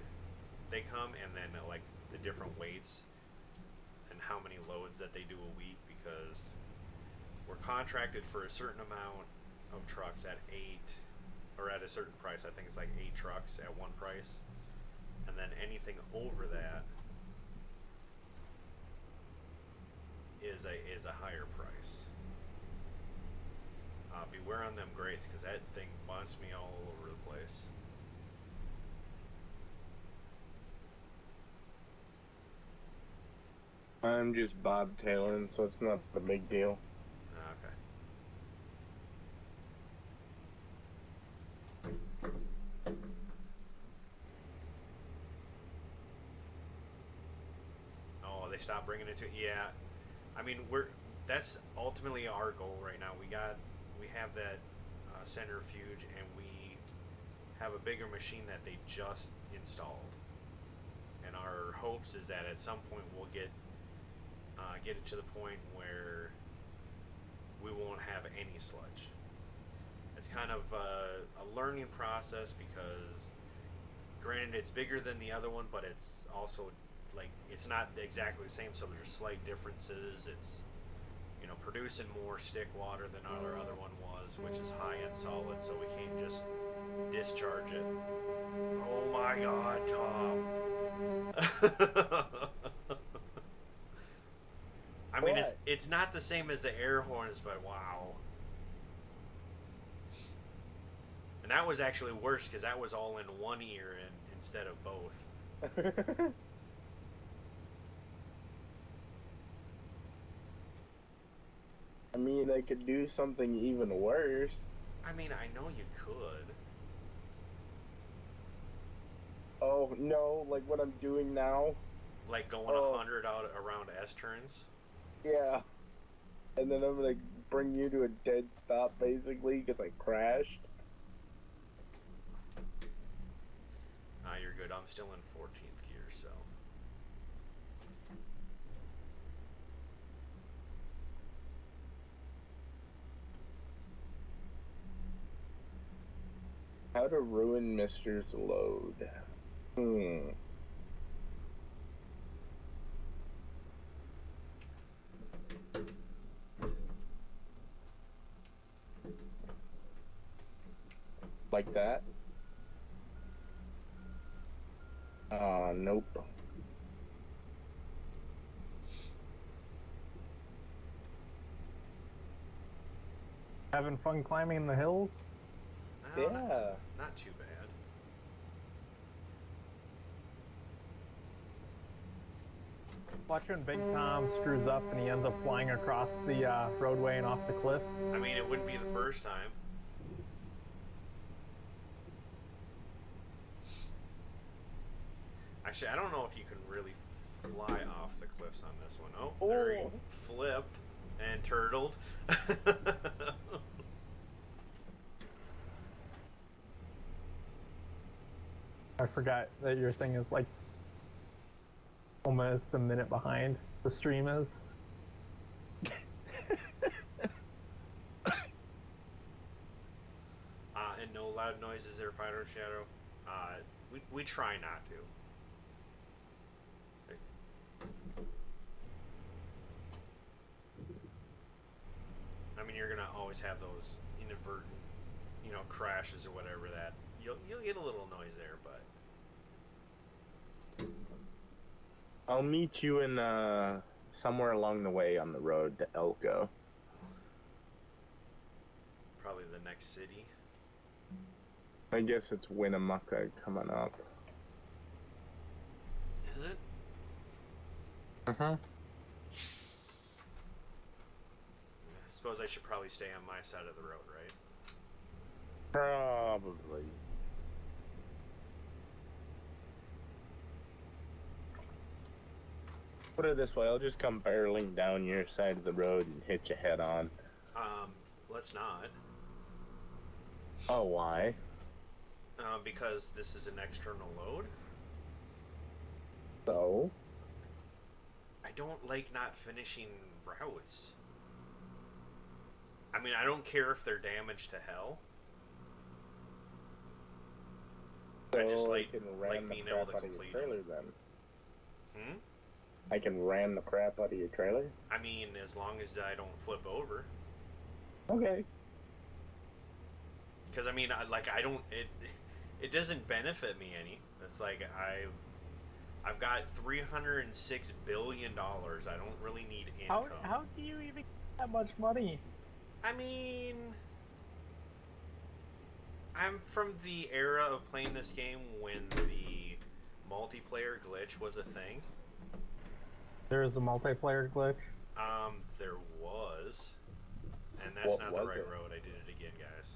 they come, and then like the different weights and how many loads that they do a week, because we're contracted for a certain amount of trucks at 8, or at a certain price. I think it's like 8 trucks at one price, and then anything over that is a higher price. Beware on them grates, because that thing bunts me all over the place. I'm just bobtailing, so it's not a big deal. Okay. they stopped bringing it to. Yeah, I mean that's ultimately our goal right now. We have that centrifuge, and we have a bigger machine that they just installed. And our hopes is that at some point we'll get it to the point where we won't have any sludge. It's kind of a learning process because, granted, it's bigger than the other one, but it's also like it's not exactly the same. So there's slight differences. It's producing more stick water than our other one was, which is high in solid. So we can't just discharge it. Oh my God, Tom! I mean, it's not the same as the air horns, but wow. And that was actually worse because that was all in one ear instead of both. I mean, I could do something even worse. I mean, I know you could. Oh, no, like what I'm doing now? Like going 100 out around S-turns? Yeah. And then I'm gonna bring you to a dead stop, basically, because I crashed. You're good. I'm still in 14th gear, so. How to ruin Mister's load. Like that? Nope. Having fun climbing the hills? Yeah. Not too bad. Watch when Big Tom screws up and he ends up flying across the roadway and off the cliff. I mean, it wouldn't be the first time. Actually, I don't know if you can really fly off the cliffs on this one. Oh, there he flipped and turtled. I forgot that your thing is like almost a minute behind the stream is. And no loud noises there, Fighter Shadow. We try not to. I mean, you're gonna always have those inadvertent, crashes or whatever that you'll get a little noise there, but I'll meet you in somewhere along the way on the road to Elko. probably the next city. I guess it's Winnemucca coming up. Is it? Uh-huh. I suppose I should probably stay on my side of the road, right? Probably. Put it this way, I'll just come barreling down your side of the road and hit you head on. Let's not. Oh, why? Because this is an external load. So? I don't like not finishing routes. I mean, I don't care if they're damaged to hell. So I just I can ram being the able crap to out of your complete trailer them. then. I can ram the crap out of your trailer? I mean, as long as I don't flip over. Okay. Because I mean, I don't. It doesn't benefit me any. It's like I've got $306 billion. I don't really need income. How do you even get that much money? I mean, I'm from the era of playing this game when the multiplayer glitch was a thing. There is a multiplayer glitch? There was. And that's not the right it? road. I did it again, guys.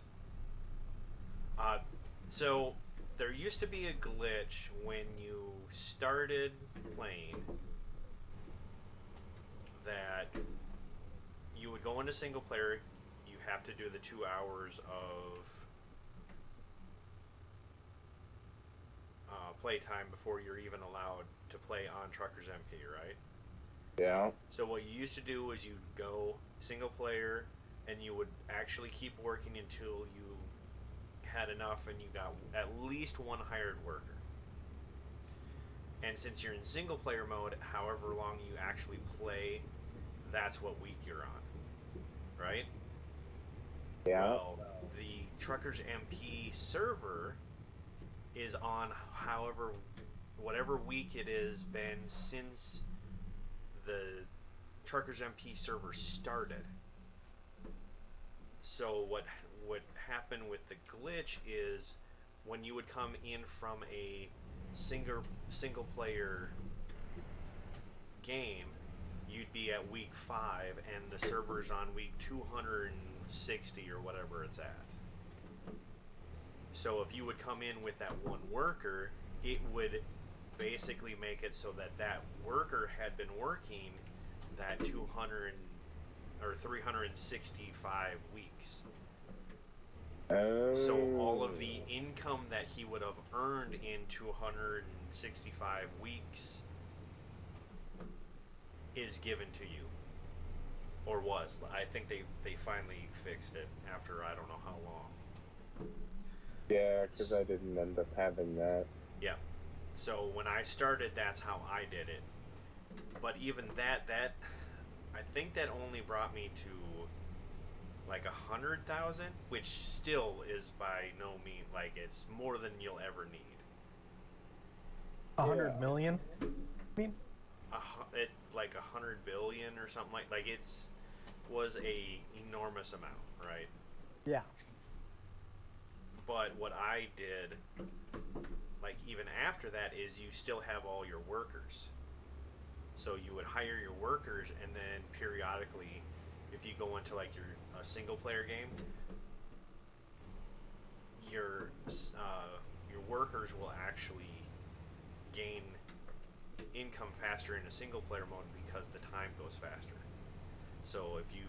So there used to be a glitch when you started playing that you would go into single player. You have to do the 2 hours of playtime before you're even allowed to play on Truckers MP, right? Yeah. So what you used to do was you'd go single player, and you would actually keep working until you had enough and you got at least one hired worker. And since you're in single player mode, however long you actually play, that's what week you're on, right? Yeah. Well, the Truckers MP server is on whatever week it is been since the Truckers MP server started. So what happened with the glitch is when you would come in from a single player game, you'd be at week 5 and the server's on week 260 or whatever it's at. So if you would come in with that one worker, it would basically make it so that worker had been working that 200 or 365 weeks. Oh. So all of the income that he would have earned in 265 weeks is given to you. Or was. I think they finally fixed it after I don't know how long. Yeah, because I didn't end up having that. Yeah. So when I started, that's how I did it. But even that I think that only brought me to like 100,000, which still is by no means, like, it's more than you'll ever need. 100 million? I mean, It like 100 billion or something like it's was a enormous amount, right? yeah. But what I did, like even after that, is you still have all your workers. So you would hire your workers, and then periodically, if you go into like a single player game, your workers will actually gain income faster in a single player mode because the time goes faster. So if you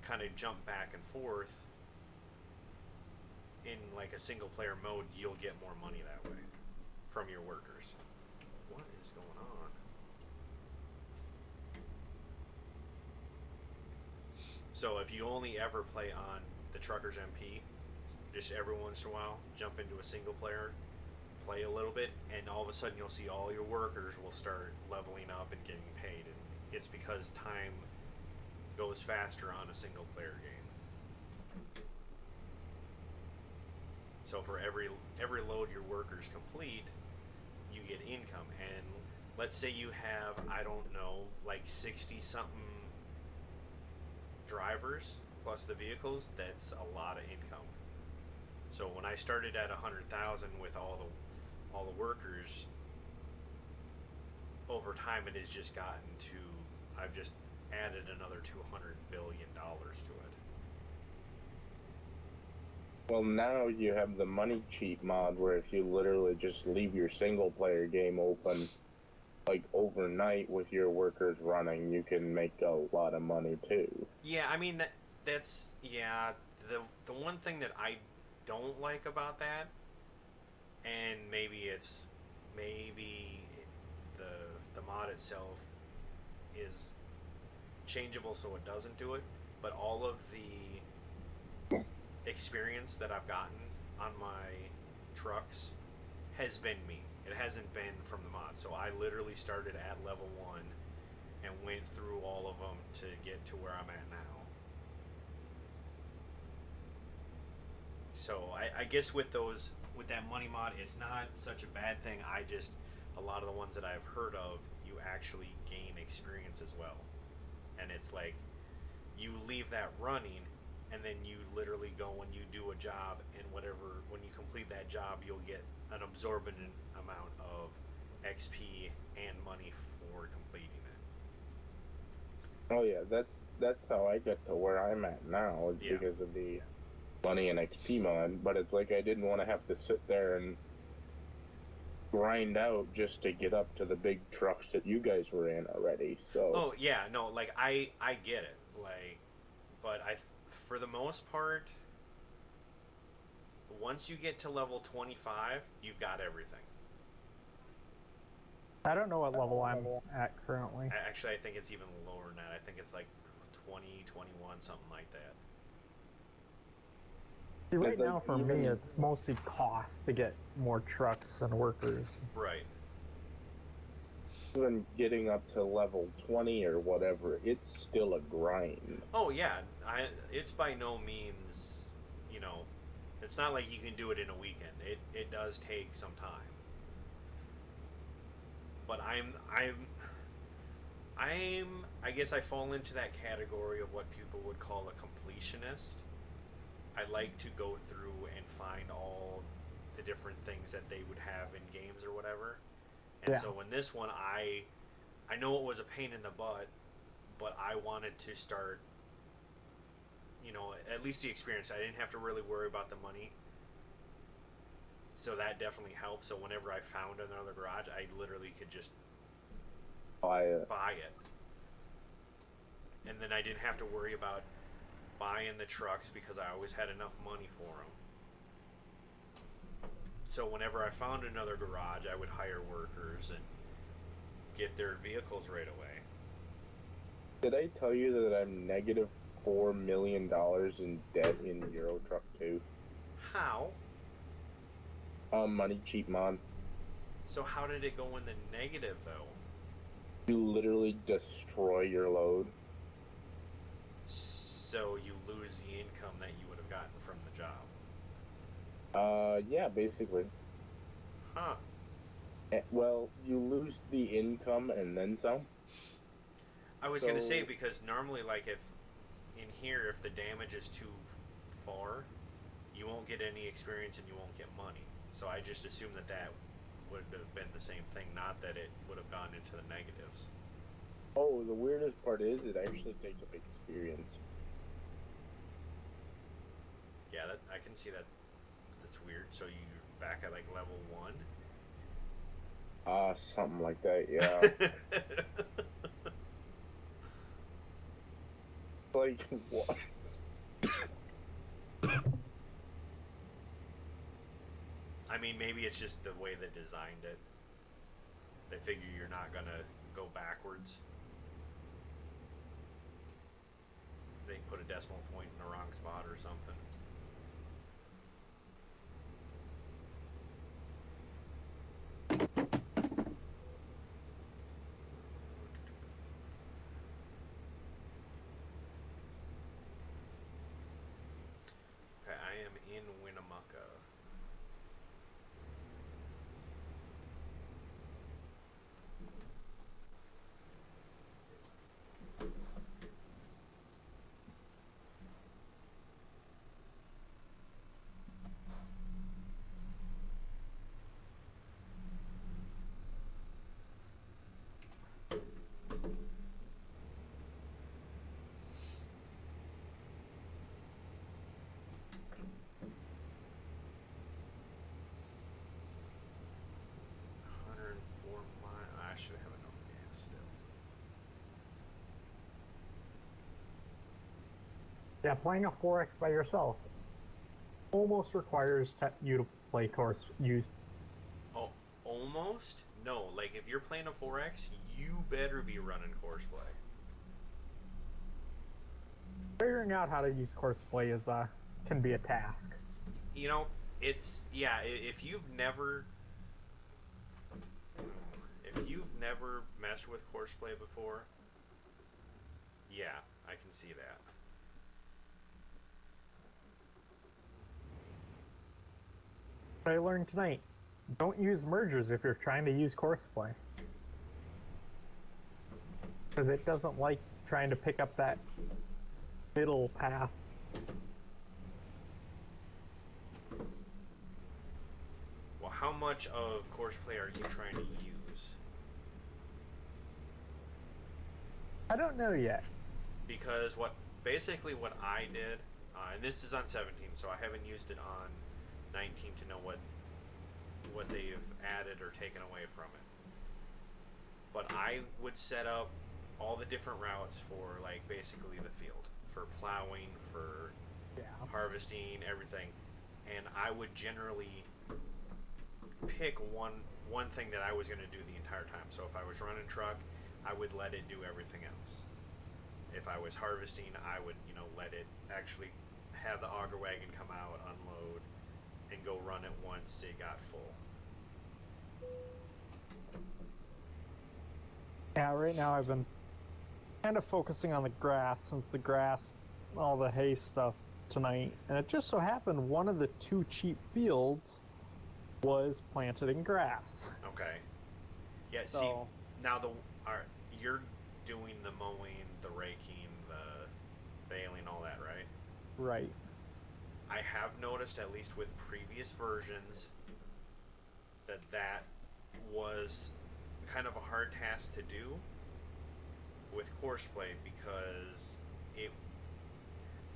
kind of jump back and forth in like a single player mode, you'll get more money that way from your workers. What is going on? So if you only ever play on the Truckers MP, just every once in a while jump into a single player, play a little bit, and all of a sudden you'll see all your workers will start leveling up and getting paid. And it's because time goes faster on a single player game. So for every load your workers complete, you get income. And let's say you have, I don't know, like 60 something drivers plus the vehicles. That's a lot of income. So when I started at 100,000 with all the workers, over time it has just gotten to, I've just added another $200 billion to it. Well, now you have the money cheat mod where if you literally just leave your single player game open like overnight with your workers running, you can make a lot of money too. Yeah, I mean that's yeah, the one thing that I don't like about that, and maybe the mod itself is changeable so it doesn't do it, but all of the experience that I've gotten on my trucks has been me. It hasn't been from the mod. So I literally started at level 1 and went through all of them to get to where I'm at now. So I guess with that money mod, it's not such a bad thing. A lot of the ones that I've heard of, you actually gain experience as well. And it's like, you leave that running, and then you literally go and you do a job, and when you complete that job, you'll get an absorbent amount of XP and money for completing it. Oh yeah, that's how I get to where I'm at now, is because of the money and XP mod. But it's like I didn't want to have to sit there and grind out just to get up to the big trucks that you guys were in already. So. Oh yeah, no, like I get it, like, but for the most part, once you get to level 25, you've got everything. I don't know what level I'm at currently. Actually, I think it's even lower than that. I think it's like 20, 21, something like that. See, right now for me, it's mostly cost to get more trucks and workers. Right. Even getting up to level 20 or whatever, it's still a grind. Oh yeah, it's by no means, you know, it's not like you can do it in a weekend. It does take some time. But I guess I fall into that category of what people would call a completionist. I like to go through and find all the different things that they would have in games or whatever. And so in this one, I know it was a pain in the butt, but I wanted to start, you know, at least the experience. I didn't have to really worry about the money. So that definitely helped. So whenever I found another garage, I literally could just buy it. And then I didn't have to worry about buying the trucks because I always had enough money for them. So whenever I found another garage, I would hire workers and get their vehicles right away. Did I tell you that I'm negative $4 million in debt in Euro Truck 2? How? Money cheap mod. So how did it go in the negative though? You literally destroy your load. So you lose the income that you would have gotten from the job. Yeah, basically. Huh. Well, you lose the income and then some. I was gonna say, because normally, like, if in here, if the damage is too far, you won't get any experience and you won't get money. So I just assumed that would have been the same thing, not that it would have gone into the negatives. Oh, the weirdest part is it actually takes up experience. Yeah, I can see that. That's weird. So you're back at like level 1? Something like that, yeah. Like, what? I mean, maybe it's just the way they designed it. They figure you're not gonna go backwards. They put a decimal point in the wrong spot or something. Okay, I am in Winnemucca. I should have enough gas still. Yeah, playing a 4X by yourself almost requires you to play use. Oh, almost? No, like if you're playing a 4X, you better be running Courseplay. Figuring out how to use Courseplay is can be a task. You know, it's if you've never messed with Courseplay before, yeah, I can see that. What I learned tonight: don't use mergers if you're trying to use Courseplay, because it doesn't like trying to pick up that middle path. Well, how much of Courseplay are you trying to use? I don't know yet. Because basically what I did, and this is on 17, so I haven't used it on 19 to know what they've added or taken away from it. But I would set up all the different routes for like basically the field, for plowing, for harvesting, everything, and I would generally pick one thing that I was going to do the entire time. So if I was running truck, I would let it do everything else. If I was harvesting, I would, let it actually have the auger wagon come out, unload, and go run it once it got full. Yeah, right now I've been kind of focusing on the grass, since the grass, all the hay stuff tonight, and it just so happened one of the 2 cheap fields was planted in grass. Okay. Yeah. So, see, now you're doing the mowing, the raking, the baling, all that, right? Right. I have noticed, at least with previous versions, that was kind of a hard task to do with courseplay, because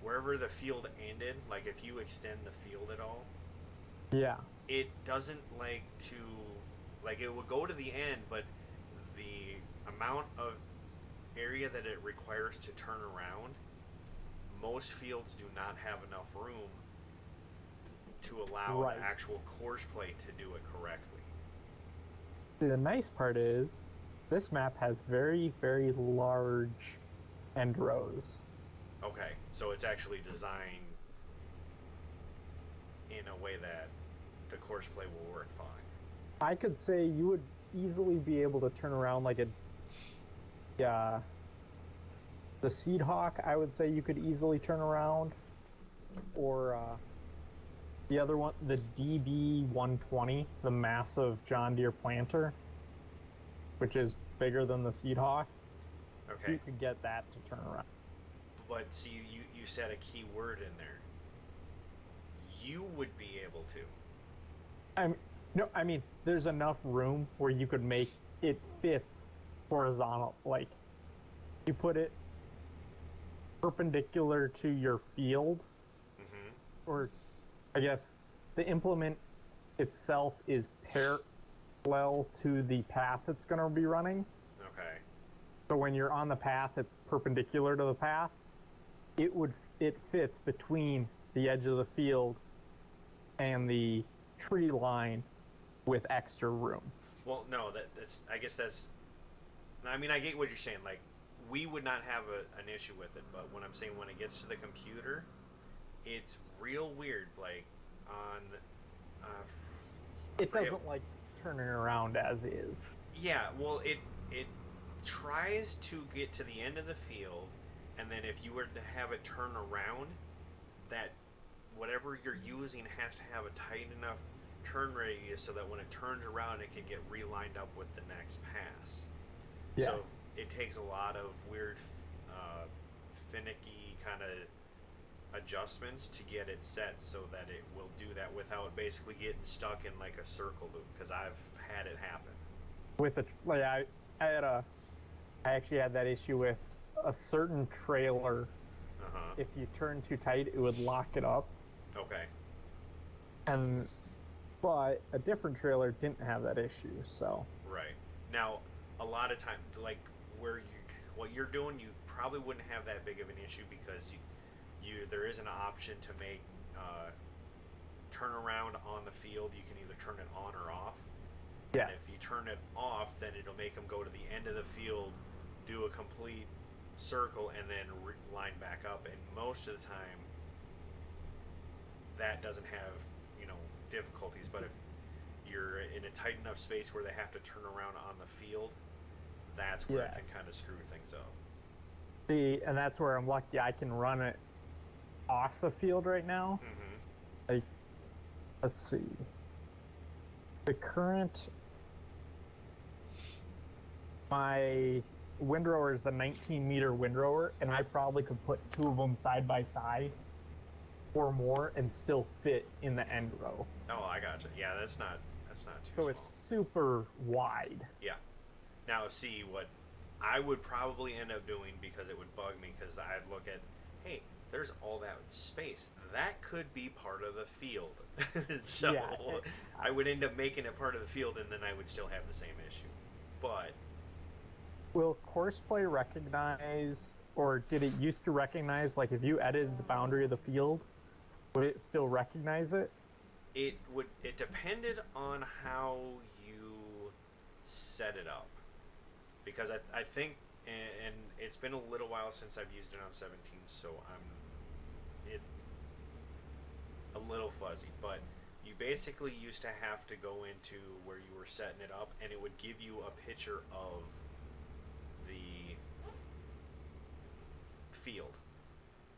wherever the field ended, like if you extend the field at all, yeah, it doesn't it would go to the end, but the amount of area that it requires to turn around, most fields do not have enough room to allow the actual course play to do it correctly. The nice part is, this map has very, very large end rows. Okay, so it's actually designed in a way that the course play will work fine. I could say you would easily be able to turn around like the Seed Hawk, I would say you could easily turn around. Or the other one, the DB120, the massive John Deere planter, which is bigger than the Seed Hawk. Okay. You could get that to turn around. But see, you said a key word in there. You would be able to. I mean, there's enough room where you could make it fits horizontal. Like, you put it perpendicular to your field, or I guess the implement itself is parallel to the path it's going to be running. Okay. So when you're on the path, it's perpendicular to the path. It fits between the edge of the field and the tree line with extra room. Well, no, I mean, I get what you're saying. Like, we would not have an issue with it, but when I'm saying when it gets to the computer, it's real weird. Like, it doesn't like turning around as is. Yeah, well, it tries to get to the end of the field, and then if you were to have it turn around, that whatever you're using has to have a tight enough turn radius so that when it turns around, it can get relined up with the next pass. Yes. So it takes a lot of weird, finicky kind of adjustments to get it set so that it will do that without basically getting stuck in like a circle loop, because I've had it happen. I actually had that issue with a certain trailer. If you turn too tight, it would lock it up. Okay. But a different trailer didn't have that issue, so. Right. Now, a lot of times, like what you're doing, you probably wouldn't have that big of an issue, because there is an option to make turn around on the field. You can either turn it on or off. Yes. And if you turn it off, then it'll make them go to the end of the field, do a complete circle, and then line back up. And most of the time, that doesn't have difficulties. But if you're in a tight enough space where they have to turn around on the field, that's where it can kind of screw things up. See, and that's where I'm lucky I can run it off the field right now. Like, let's see. The current, my windrower is a 19-meter windrower, and I probably could put 2 of them side by side or more and still fit in the end row. Oh, I gotcha. Yeah, that's not too So small. it's super wide. Yeah. Now, see, what I would probably end up doing, because it would bug me, because I'd look at, hey, there's all that space. That could be part of the field. So Yeah. I would end up making it part of the field, and then I would still have the same issue. But Will Courseplay recognize, or did it used to recognize, like if you edited the boundary of the field, would it still recognize it? it depended on how you set it up, because I think, and it's been a little while since I've used it on 17, so it's a little fuzzy, but you basically used to have to go into where you were setting it up, and it would give you a picture of the field,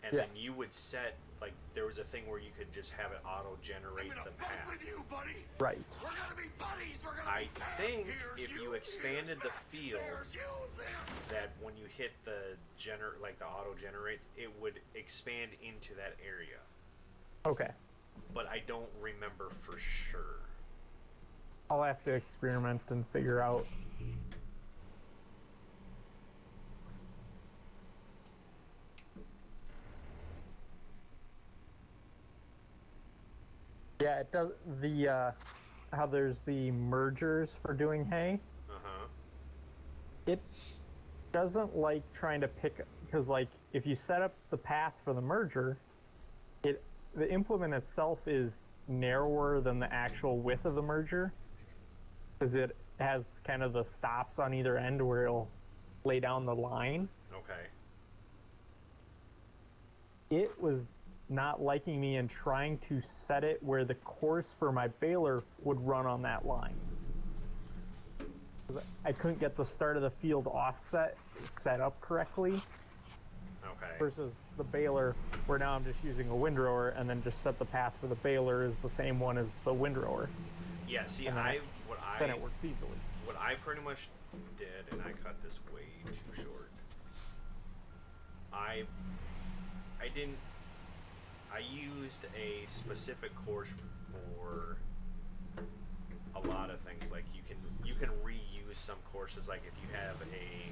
and Yeah. then you would set, like, there was a thing where you could just have it auto generate the path. with you, buddy. Right. We're gonna be buddies. We're gonna I be pals. think Here's if you, you expanded the here's field, there's you, there. that when you hit the the auto generate, it would expand into that area. Okay. But I don't remember for sure. I'll have to experiment and figure out. Yeah, it does. The how there's the mergers for doing hay. Uh-huh. It doesn't like trying to pick, because like if you set up the path for the merger, the implement itself is narrower than the actual width of the merger, because it has kind of the stops on either end where it'll lay down the line. Okay. It was not liking me and trying to set it where the course for my baler would run on that line. I couldn't get the start of the field offset set up correctly. Okay. Versus the baler, where now I'm just using a windrower and then just set the path for the baler is the same one as the windrower. Yeah, see, And then then it works easily. what I pretty much did, and I cut this way too short. I used a specific course for a lot of things. Like you can reuse some courses. Like if you have a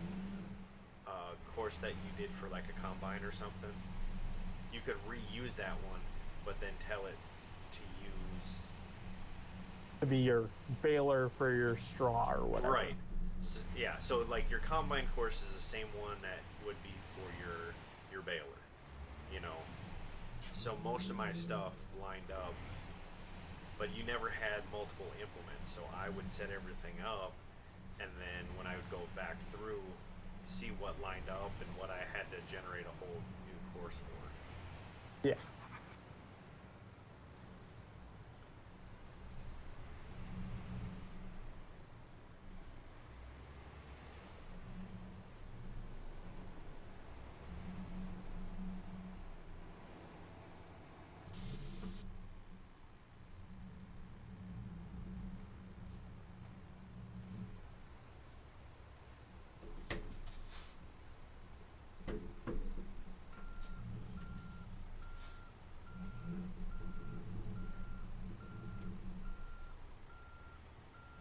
course that you did for like a combine or something, you could reuse that one, but then tell it to use To be your baler for your straw or whatever. right. So, yeah, so like your combine course is the same one that would be for your baler, you know. So most of my stuff lined up, but you never had multiple implements, so I would set everything up, and then when I would go back through, see what lined up and what I had to generate a whole new course for. Yeah.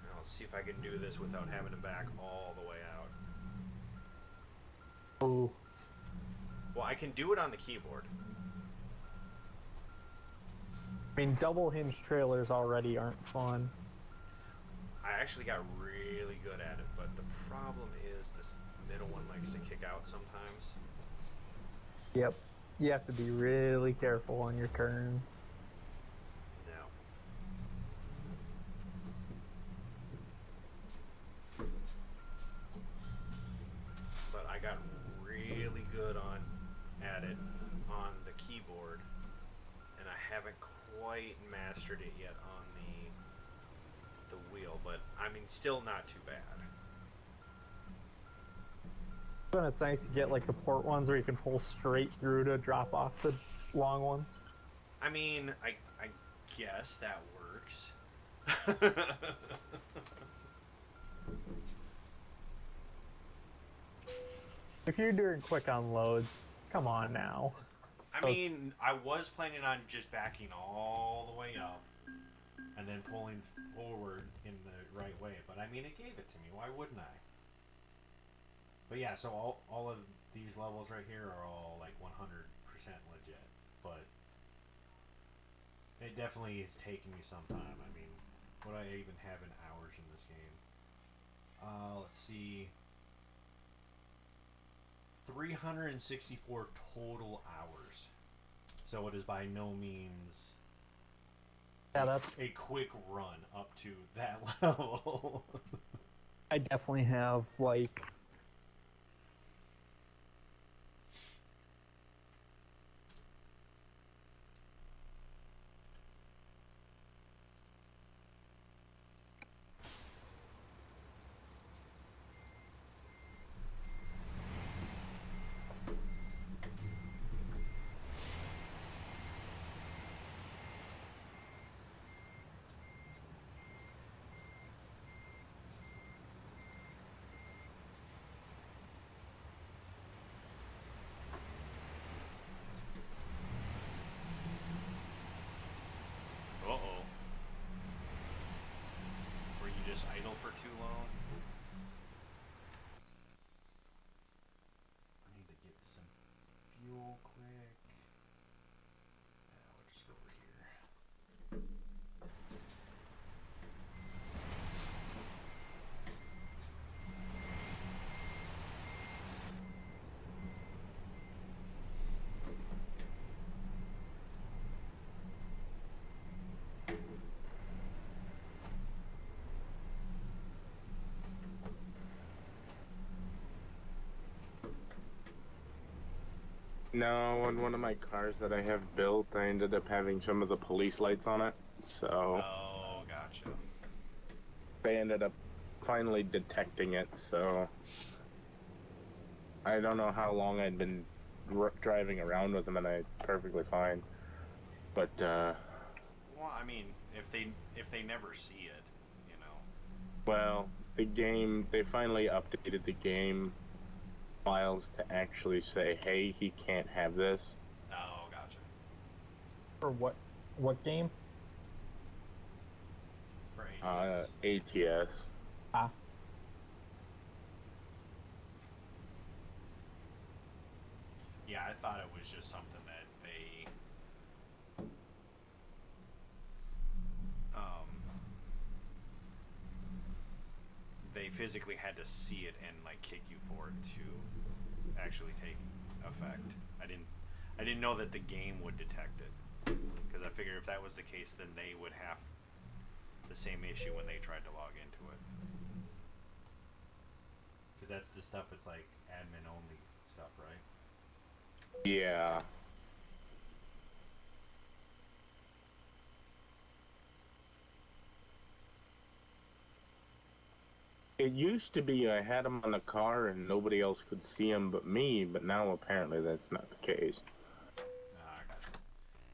Now, let's see if I can do this without having to back all the way out. Oh. Well, I can do it on the keyboard. I mean, double hinge trailers already aren't fun. I actually got really good at it, but the problem is this middle one likes to kick out sometimes. Yep. You have to be really careful on your turn. No. But I got really good at it on the keyboard, and I haven't quite mastered it yet on the wheel, but I mean, still not too bad. When it's nice to get like the port ones where you can pull straight through to drop off the long ones. I mean, I guess that works. If you're doing quick unloads, come on now. I mean, I was planning on just backing all the way up and then pulling forward in the right way, but I mean, it gave it to me. Why wouldn't I? But yeah, so all of these levels right here are all like 100% legit, but it definitely is taking me some time. I mean, what do I even have in hours in this game? Let's see. 364 total hours. So it is by no means that's a quick run up to that level. I definitely have like Uh-oh. Were you just idle for too long? I need to get some fuel quick. We'll just go over here. No, on one of my cars that I have built, I ended up having some of the police lights on it, so Oh, gotcha. they ended up finally detecting it, so I don't know how long I'd been driving around with them, and I perfectly fine. But Well, I mean, if they never see it, you know. well, they finally updated the game files to actually say, hey, he can't have this. Oh, gotcha. for what game? For ATS. ATS. Ah. Yeah, I thought it was just something that they physically had to see it and like kick you for it to actually take effect. I didn't know that the game would detect it, because I figured if that was the case, then they would have the same issue when they tried to log into it. Because that's the stuff. It's like admin only stuff, right? Yeah. It used to be I had them on the car and nobody else could see them but me, but now apparently that's not the case. Ah, gotcha.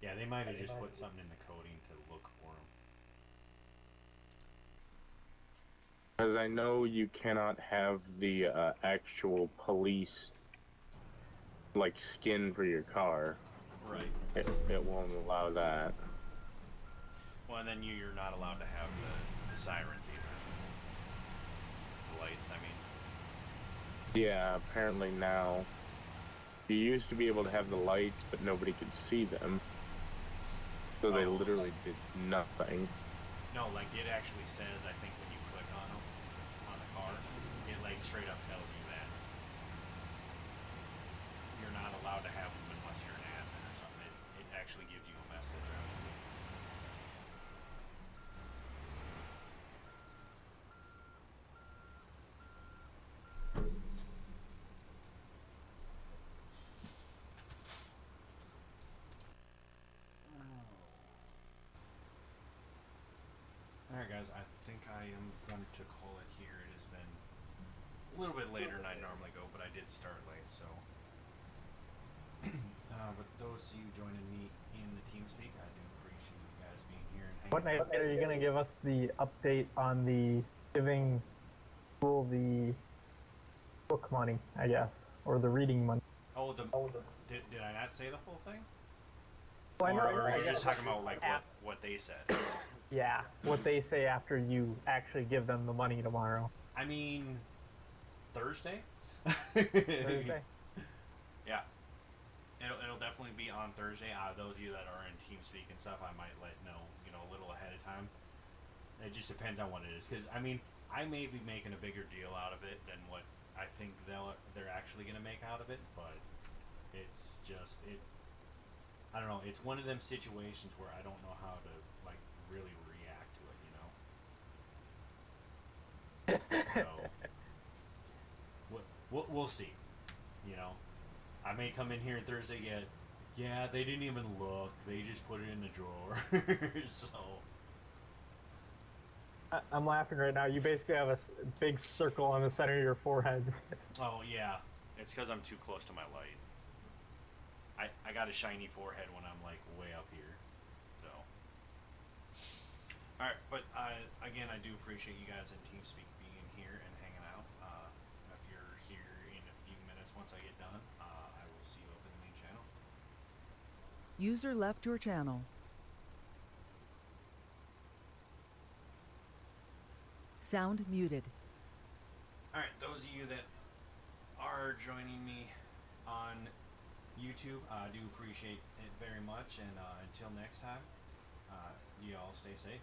Yeah, they might have just put something in the coding to look for them. Because I know you cannot have the actual police like skin for your car. Right. It won't allow that. Well, and then you're not allowed to have the sirens either. The lights, I mean. Yeah, apparently now. You used to be able to have the lights, but nobody could see them. So they literally did nothing. No, like it actually says, I think when you click on them, on the car, it like straight up tells you that you're not allowed to have them unless you're an admin or something. It actually gives you a message out of it. Alright guys, I think I am going to call it here. It has been a little bit later than I normally go, but I did start late, so. But those of you joining me in the TeamSpeak, I do appreciate you guys being here and hanging What night out. are you gonna give us the update on the giving school the book money, I guess, or the reading money? Oh, did I not say the whole thing? Well, I know, Or are you I just guess- talking about like what they said? Yeah, what they say after you actually give them the money tomorrow. I mean, Thursday? Thursday? Yeah. It'll definitely be on Thursday. Those of you that are in TeamSpeak and stuff, I might let know, a little ahead of time. It just depends on what it is, because I mean, I may be making a bigger deal out of it than what I think they're actually gonna make out of it, but it's just I don't know. It's one of them situations where I don't know how to like really react to it, So we'll see. I may come in here on Thursday yet. Yeah, they didn't even look. They just put it in the drawer. So. I'm laughing right now. You basically have a big circle on the center of your forehead. Oh yeah, it's because I'm too close to my light. I got a shiny forehead when I'm like way up here. So. All right, but again, I do appreciate you guys in TeamSpeak being here and hanging out. If you're here in a few minutes, once I get done, I will see you up in the main channel. User left your channel. Sound muted. Alright, those of you that are joining me on YouTube, I do appreciate it very much, and until next time, you all stay safe.